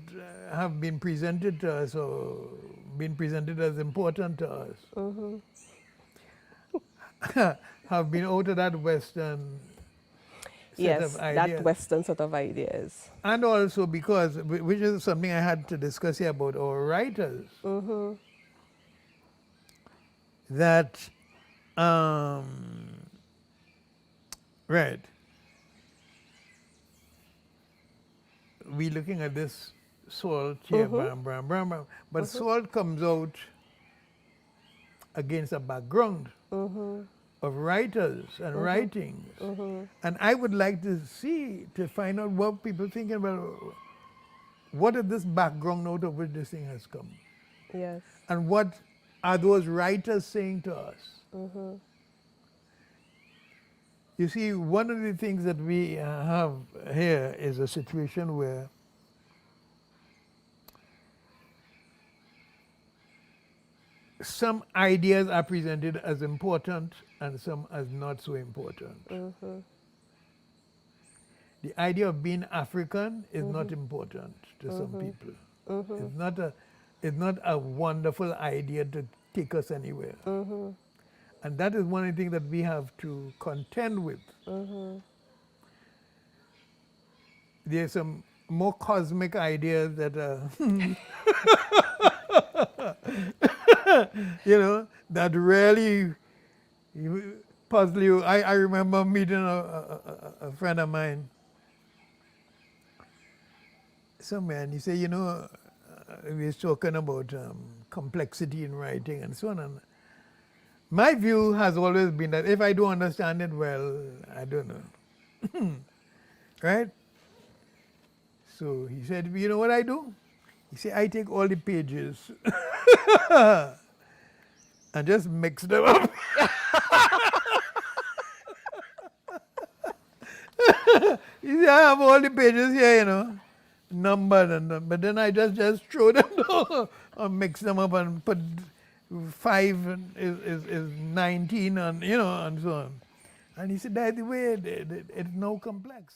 have been presented to us or been presented as important to us have been out of that Western set of ideas. That Western set of ideas. And also because, which is something I had to discuss here about our writers, that, we're looking at this salt here, but salt comes out against a background of writers and writings. And I would like to find out what people thinking about, what is this background out of which this thing has come? Yes. And what are those writers saying to us? You see, one of the things that we have here is a situation where some ideas are presented as important and some as not so important. The idea of being African is not important to some people. It's not a wonderful idea to take us anywhere. And that is one of the things that we have to contend with. There's some more cosmic ideas that that really puzzle you. I remember meeting a friend of mine somewhere, and he said, we was talking about complexity in writing and so on. And my view has always been that if I don't understand it well, I don't know. Right? So he said, you know what I do? He said, I take all the pages and just mix them up. He said, I have all the pages here, numbered, but then I just throw them down and mix them up and put 5 is 19 and, and so on. And he said, that's the way it's now complex.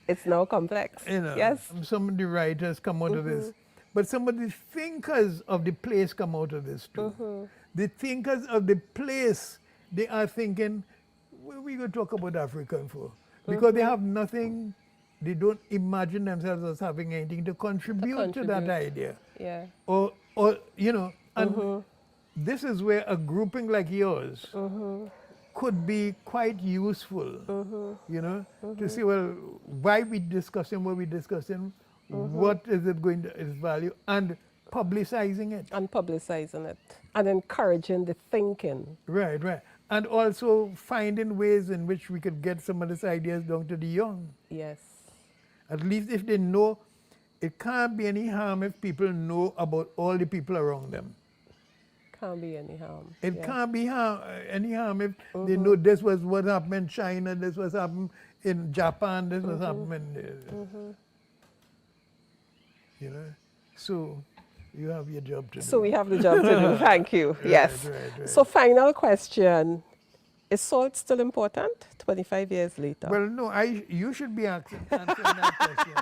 It's now complex. Yes. Some of the writers come out of this, but some of the thinkers of the place come out of this too. The thinkers of the place, they are thinking, what are we going to talk about African for? Because they have nothing, they don't imagine themselves as having anything to contribute to that idea. Yeah. Or and this is where a grouping like yours could be quite useful, to see, well, why we discussing what we're discussing, what is it going to its value, and publicizing it. And publicizing it. And encouraging the thinking. Right. And also finding ways in which we could get some of these ideas down to the young. Yes. At least if they know, it can't be any harm if people know about all the people around them. Can't be any harm. It can't be any harm if they know this was what happened in China, this was happened in Japan, this was happening. So you have your job to do. So we have the job to do. Thank you. Yes. Right. So final question. Is salt still important 25 years later? Well, no, you should be answering that question,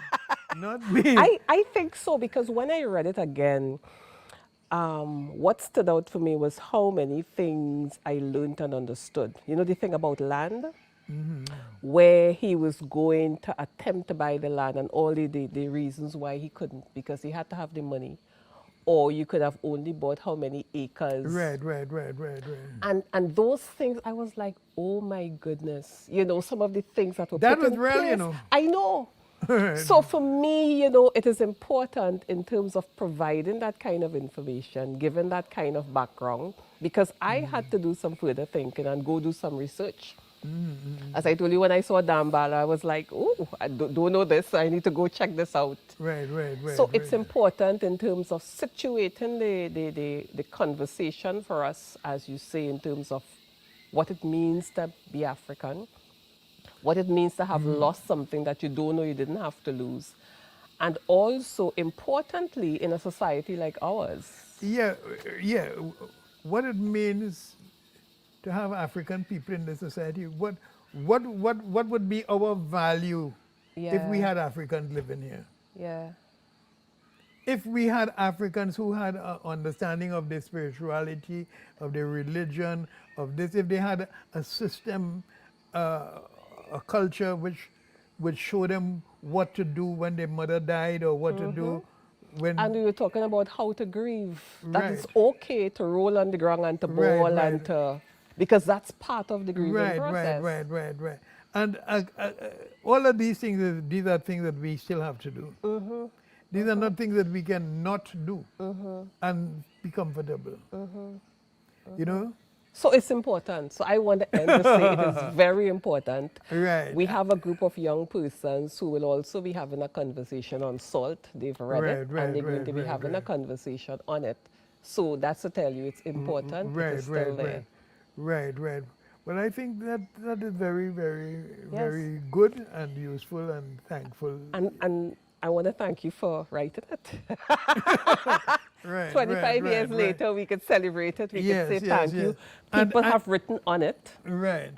not me. I think so, because when I read it again, what stood out for me was how many things I learned and understood. The thing about land, where he was going to attempt to buy the land and all the reasons why he couldn't, because he had to have the money. Or you could have only bought how many acres. Right. And those things, I was like, oh my goodness. Some of the things that were that put was in real, place. I know. So for me, it is important in terms of providing that kind of information, given that kind of background, because I had to do some further thinking and go do some research. As I told you, when I saw Dambala, I was like, oh, I don't know this, so I need to go check this out. Right. So it's important in terms of situating the conversation for us, as you say, in terms of what it means to be African, what it means to have lost something that you don't know you didn't have to lose. And also, importantly, in a society like ours. Yeah. What it means to have African people in the society, what would be our value if we had Africans living here? Yeah. If we had Africans who had an understanding of their spirituality, of their religion, of this, if they had a system, a culture which would show them what to do when their mother died, or what to do when... And we were talking about how to grieve. That it's okay to roll on the ground and to bawl and to... Because that's part of the grieving process. Right. And all of these things, these are things that we still have to do. These are not things that we can not do and be comfortable. So it's important. So I want to end to say it is very important. Right. We have a group of young persons who will also be having a conversation on salt. They've read it, Right, and right, they're going right, to be right, having a right. conversation on it. So that's to tell you it's important. It is Right, still right, there. right. Well, I think that that is very, very, Yes. very good and useful and thankful. And I want to thank you for writing it. Right, 25 years right. later, we could celebrate it. We could say Yes, thank you. yes. And, People and have written on it. right,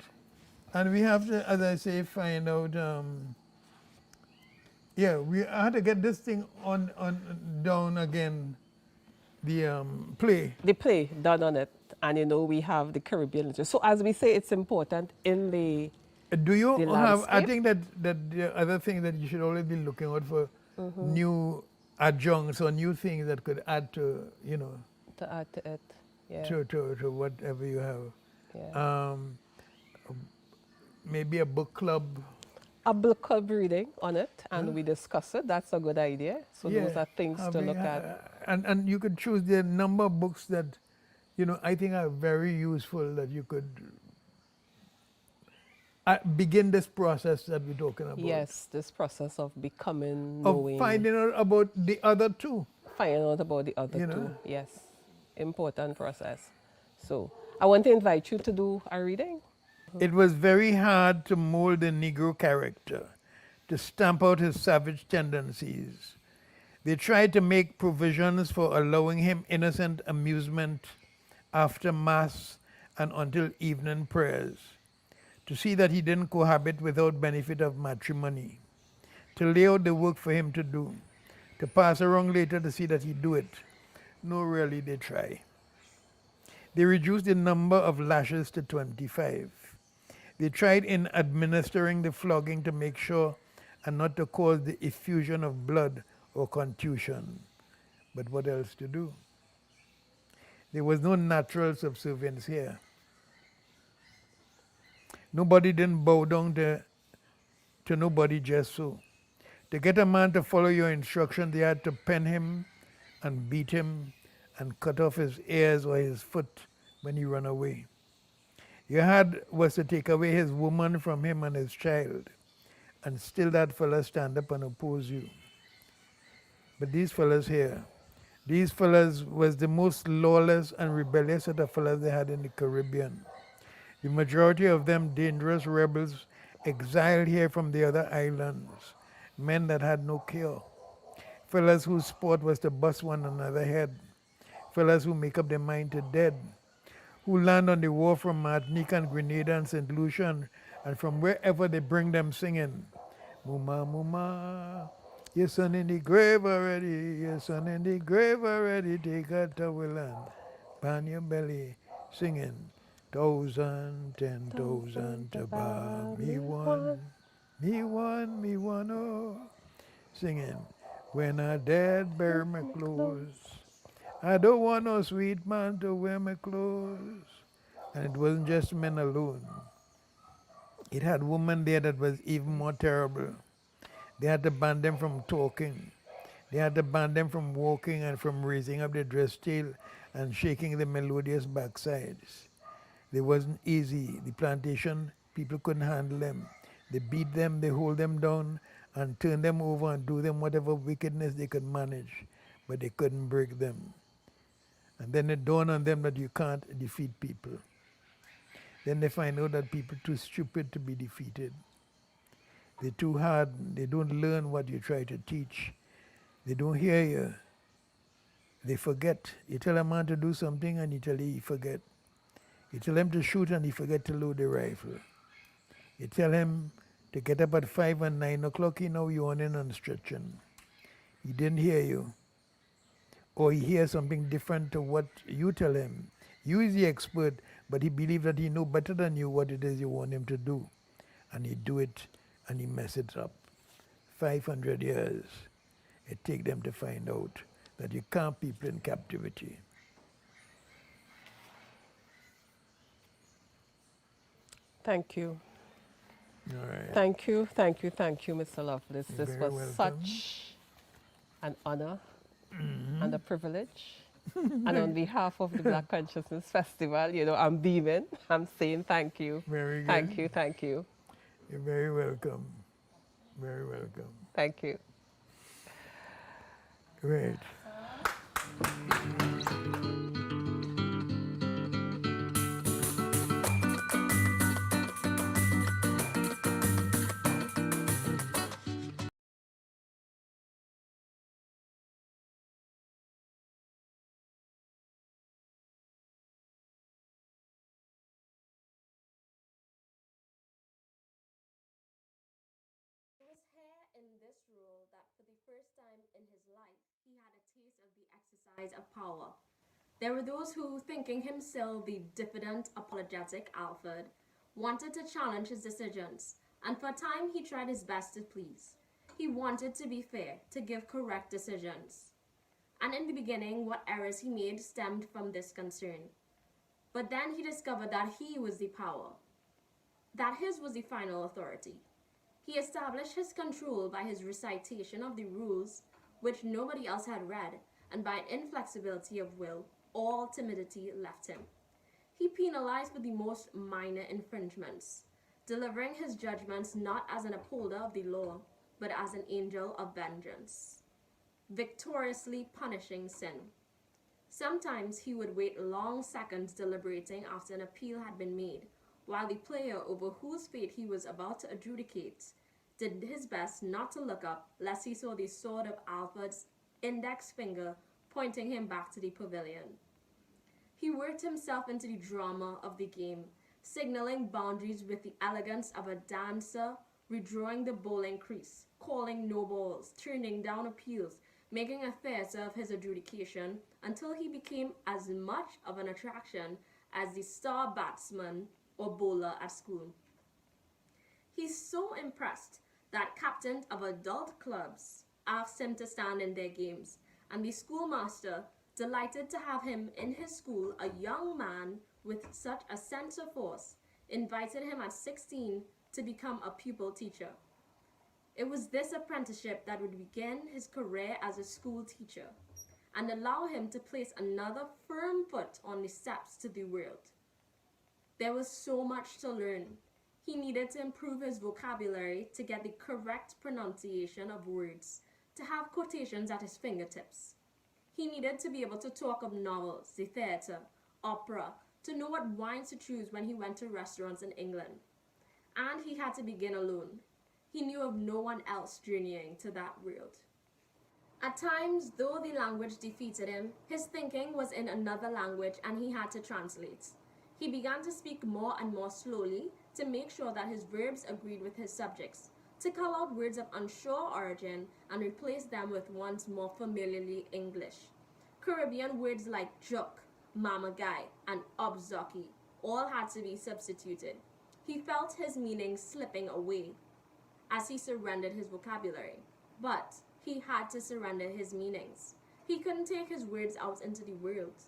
and we have to, as I say, find out. Yeah, we had to get this thing on down again. The play. The play done on it. And you know, we have the Caribbean literature. So as we say, it's important in Do you the have? I landscape. think that the other thing that you should always be looking out for new adjuncts or new things that could add to To add to it. Yeah. to whatever you have. Yeah. Um, maybe a book club. A book club reading on it, and we discuss it. That's a good idea. So Yeah, those are things to having look a- at. and you could choose the number of books that I think are very useful that you could begin this process that we're talking about. Yes, this process of becoming, Of knowing, finding out about the other two. finding out about the other You two. know? Yes, important process. So I want to invite you to do a reading. It was very hard to mold the Negro character, to stamp out his savage tendencies. They tried to make provisions for allowing him innocent amusement after Mass and until evening prayers, to see that he didn't cohabit without benefit of matrimony, to lay out the work for him to do, to pass around later to see that he do it. No, really, they try. They reduced the number of lashes to 25. They tried in administering the flogging to make sure and not to cause the effusion of blood or contusion. But what else to do? There was no natural subservience here. Nobody didn't bow down to nobody just so. To get a man to follow your instruction, they had to pen him and beat him and cut off his ears or his foot when he ran away. You had was to take away his woman from him and his child, and still that fella stand up and oppose you. But these fellas here, these fellas was the most lawless and rebellious set of fellas they had in the Caribbean. The majority of them dangerous rebels exiled here from the other islands, men that had no cure. Fellas whose sport was to bust one another head. Fellas who make up their mind to dead. Who land on the wharf from Martinique and Grenada and St. Lucia and from wherever they bring them singing. Muma, muma, your son in the grave already, your son in the grave already, take a towel and pan your belly, singing. 1,000, 10,000 to buy me one, me one, oh. Singing, when I dead bury my clothes. I don't want no sweet man to wear my clothes. And it wasn't just men alone. It had women there that was even more terrible. They had to ban them from talking. They had to ban them from walking and from raising up their dress tail and shaking the melodious backsides. It wasn't easy. The plantation, people couldn't handle them. They beat them, they hold them down and turn them over and do them whatever wickedness they could manage. But they couldn't break them. And then it dawned on them that you can't defeat people. Then they find out that people are too stupid to be defeated. They're too hard. They don't learn what you try to teach. They don't hear you. They forget. You tell a man to do something and you tell him he forget. You tell him to shoot and he forget to load the rifle. You tell him to get up at 5 and 9 o'clock, he know you on in and stretching. He didn't hear you. Or he hears something different to what you tell him. You is the expert, but he believes that he know better than you what it is you want him to do. And he do it and he mess it up. 500 years it take them to find out that you can't people in captivity. Thank you. All right. Thank you, Mr. Lovelace. This Very was welcome. such an honor and a privilege. And on behalf of the Black Consciousness Festival, you know, I'm beaming. I'm saying thank you. Very Thank good. you, thank you, You're very welcome. Very welcome. thank you. Great. It was here in this role that for the first time in his life, he had a taste of the exercise of power. There were those who, thinking him still the diffident, apologetic Alfred, wanted to challenge his decisions, and for a time he tried his best to please. He wanted to be fair, to give correct decisions. And in the beginning, what errors he made stemmed from this concern. But then he discovered that he was the power, that his was the final authority. He established his control by his recitation of the rules which nobody else had read, and by an inflexibility of will, all timidity left him. He penalized for the most minor infringements, delivering his judgments not as an upholder of the law, but as an angel of vengeance, victoriously punishing sin. Sometimes he would wait long seconds deliberating after an appeal had been made, while the player over whose fate he was about to adjudicate did his best not to look up, lest he saw the sword of Alfred's index finger pointing him back to the pavilion. He worked himself into the drama of the game, signaling boundaries with the elegance of a dancer, redrawing the bowling crease, calling no balls, turning down appeals, making a theatre of his adjudication, until he became as much of an attraction as the star batsman or bowler at school. He's so impressed that captains of adult clubs asked him to stand in their games, and the schoolmaster, delighted to have him in his school, a young man with such a sense of force, invited him at 16 to become a pupil teacher. It was this apprenticeship that would begin his career as a school teacher and allow him to place another firm foot on the steps to the world. There was so much to learn. He needed to improve his vocabulary to get the correct pronunciation of words, to have quotations at his fingertips. He needed to be able to talk of novels, the theatre, opera, to know what wines to choose when he went to restaurants in England. And he had to begin alone. He knew of no one else journeying to that world. At times, though the language defeated him, his thinking was in another language and he had to translate. He began to speak more and more slowly to make sure that his verbs agreed with his subjects, to cull out words of unsure origin and replace them with ones more familiarly English. Caribbean words like juk, mamagai, and obzoki all had to be substituted. He felt his meaning slipping away as he surrendered his vocabulary, but he had to surrender his meanings. He couldn't take his words out into the world.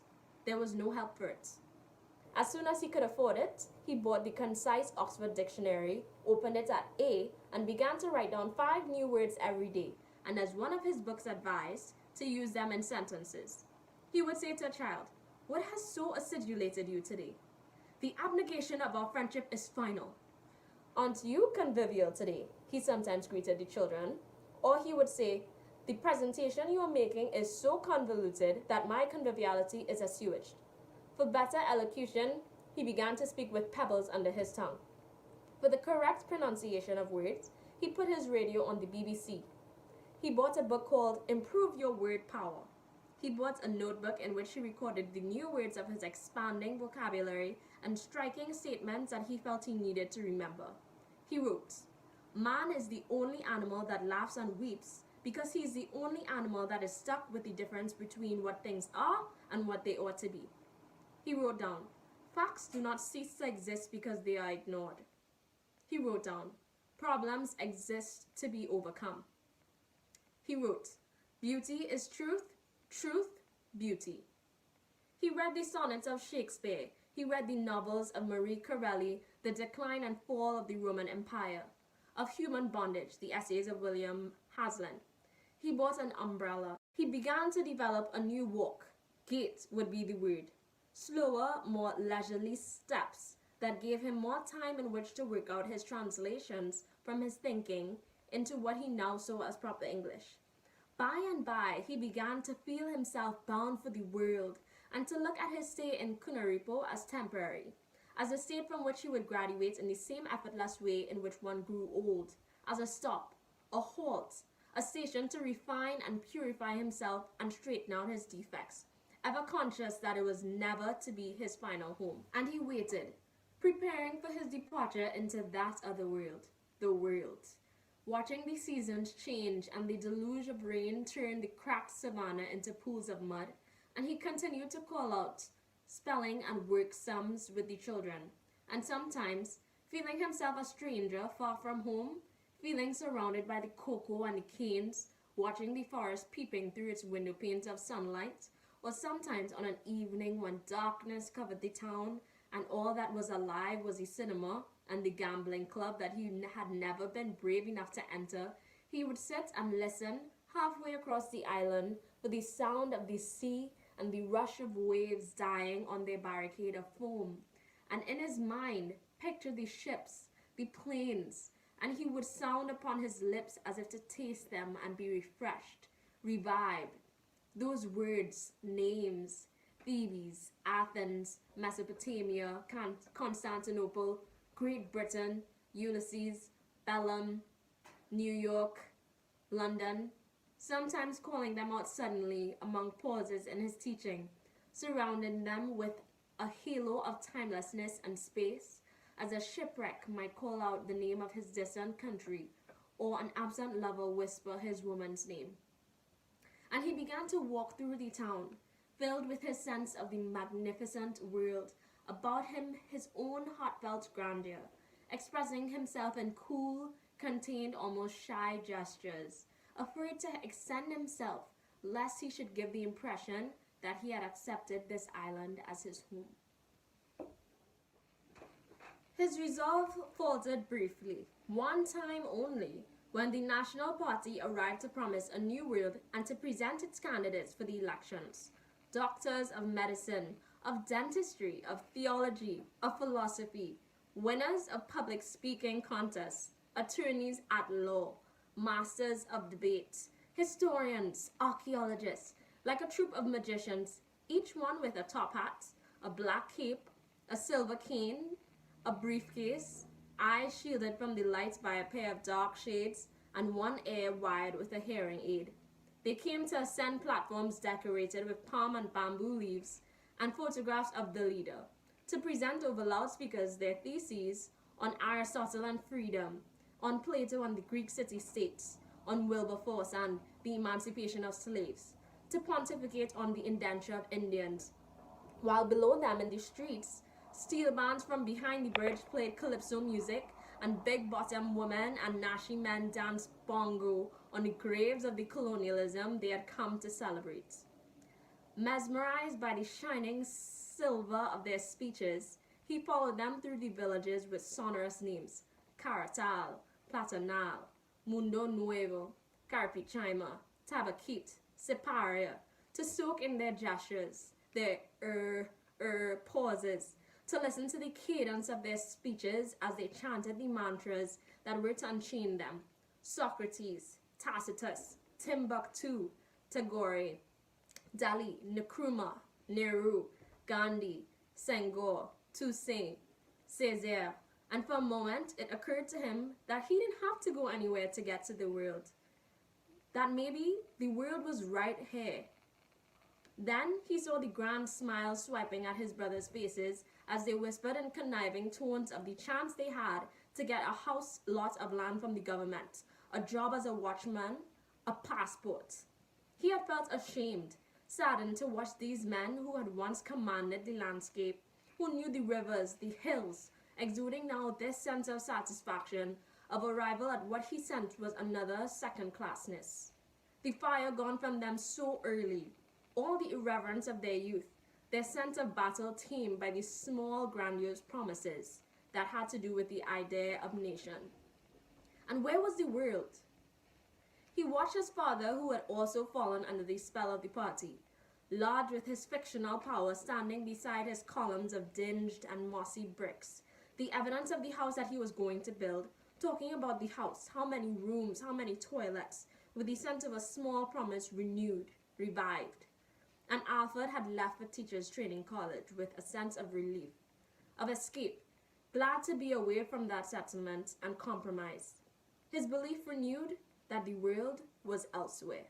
There was no help for it. As soon as he could afford it, he bought the concise Oxford Dictionary, opened it at A, and began to write down 5 new words every day, and as one of his books advised, to use them in sentences. He would say to a child, "What has so acidulated you today? The abnegation of our friendship is final. Aren't you convivial today?" he sometimes greeted the children. Or he would say, "The presentation you are making is so convoluted that my conviviality is assuaged." For better elocution, he began to speak with pebbles under his tongue. For the correct pronunciation of words, he put his radio on the BBC. He bought a book called Improve Your Word Power. He bought a notebook in which he recorded the new words of his expanding vocabulary and striking statements that he felt he needed to remember. He wrote, "Man is the only animal that laughs and weeps because he is the only animal that is stuck with the difference between what things are and what they ought to be." He wrote down, "Facts do not cease to exist because they are ignored." He wrote down, "Problems exist to be overcome." He wrote, "Beauty is truth, truth, beauty." He read the sonnets of Shakespeare. He read the novels of Marie Corelli, The Decline and Fall of the Roman Empire, of Human Bondage, the essays of William Hazlitt. He bought an umbrella. He began to develop a new walk. Gait would be the word. Slower, more leisurely steps that gave him more time in which to work out his translations from his thinking into what he now saw as proper English. By and by, he began to feel himself bound for the world and to look at his stay in Cunaripo as temporary, as a state from which he would graduate in the same effortless way in which one grew old, as a stop, a halt, a station to refine and purify himself and straighten out his defects, ever conscious that it was never to be his final home. And he waited, preparing for his departure into that other world, the world. Watching the seasons change and the deluge of rain turn the cracked savanna into pools of mud, and he continued to call out, spelling and work sums with the children, and sometimes, feeling himself a stranger far from home, feeling surrounded by the cocoa and the canes, watching the forest peeping through its window panes of sunlight, or sometimes on an evening when darkness covered the town and all that was alive was the cinema and the gambling club that he had never been brave enough to enter, he would sit and listen halfway across the island for the sound of the sea and the rush of waves dying on their barricade of foam, and in his mind picture the ships, the planes, and he would sound upon his lips as if to taste them and be refreshed, revived. Those words, names, Thebes, Athens, Mesopotamia, Constantinople, Great Britain, Ulysses, Pelham, New York, London, sometimes calling them out suddenly among pauses in his teaching, surrounding them with a halo of timelessness and space, as a shipwreck might call out the name of his distant country, or an absent lover whisper his woman's name. And he began to walk through the town, filled with his sense of the magnificent world about him, his own heartfelt grandeur, expressing himself in cool, contained, almost shy gestures, afraid to extend himself lest he should give the impression that he had accepted this island as his home. His resolve faltered briefly, one time only, when the National Party arrived to promise a new world and to present its candidates for the elections. Doctors of medicine, of dentistry, of theology, of philosophy, winners of public speaking contests, attorneys at law, masters of debate, historians, archaeologists, like a troupe of magicians, each one with a top hat, a black cape, a silver cane, a briefcase, eyes shielded from the lights by a pair of dark shades, and one ear wired with a hearing aid. They came to ascend platforms decorated with palm and bamboo leaves and photographs of the leader, to present over loudspeakers their theses on Aristotle and freedom, on Plato and the Greek city-states, on Wilberforce and the emancipation of slaves, to pontificate on the indenture of Indians, while below them in the streets, steel bands from behind the bridge played calypso music, and big-bottom women and Nashi men danced bongo on the graves of the colonialism they had come to celebrate. Mesmerized by the shining silver of their speeches, he followed them through the villages with sonorous names: Caratal, Platanal, Mundo Nuevo, Carpichaima, Tabaquit, Siparia, to soak in their gestures, their pauses, to listen to the cadence of their speeches as they chanted the mantras that were to unchain them: Socrates, Tacitus, Timbuktu, Tagore, Dali, Nkrumah, Nehru, Gandhi, Senghor, Toussaint, Césaire, and for a moment it occurred to him that he didn't have to go anywhere to get to the world, that maybe the world was right here. Then he saw the grand smile swiping at his brothers' faces as they whispered in conniving tones of the chance they had to get a house lot of land from the government, a job as a watchman, a passport. He had felt ashamed, saddened to watch these men who had once commanded the landscape, who knew the rivers, the hills, exuding now this sense of satisfaction of arrival at what he sensed was another second-classness. The fire gone from them so early, all the irreverence of their youth, their sense of battle tamed by these small grandiose promises that had to do with the idea of nation. And where was the world? He watched his father, who had also fallen under the spell of the party, large with his fictional power standing beside his columns of dinged and mossy bricks, the evidence of the house that he was going to build, talking about the house, how many rooms, how many toilets, with the sense of a small promise renewed, revived. And Alfred had left for Teachers Training College with a sense of relief, of escape, glad to be away from that settlement and compromise. His belief renewed that the world was elsewhere.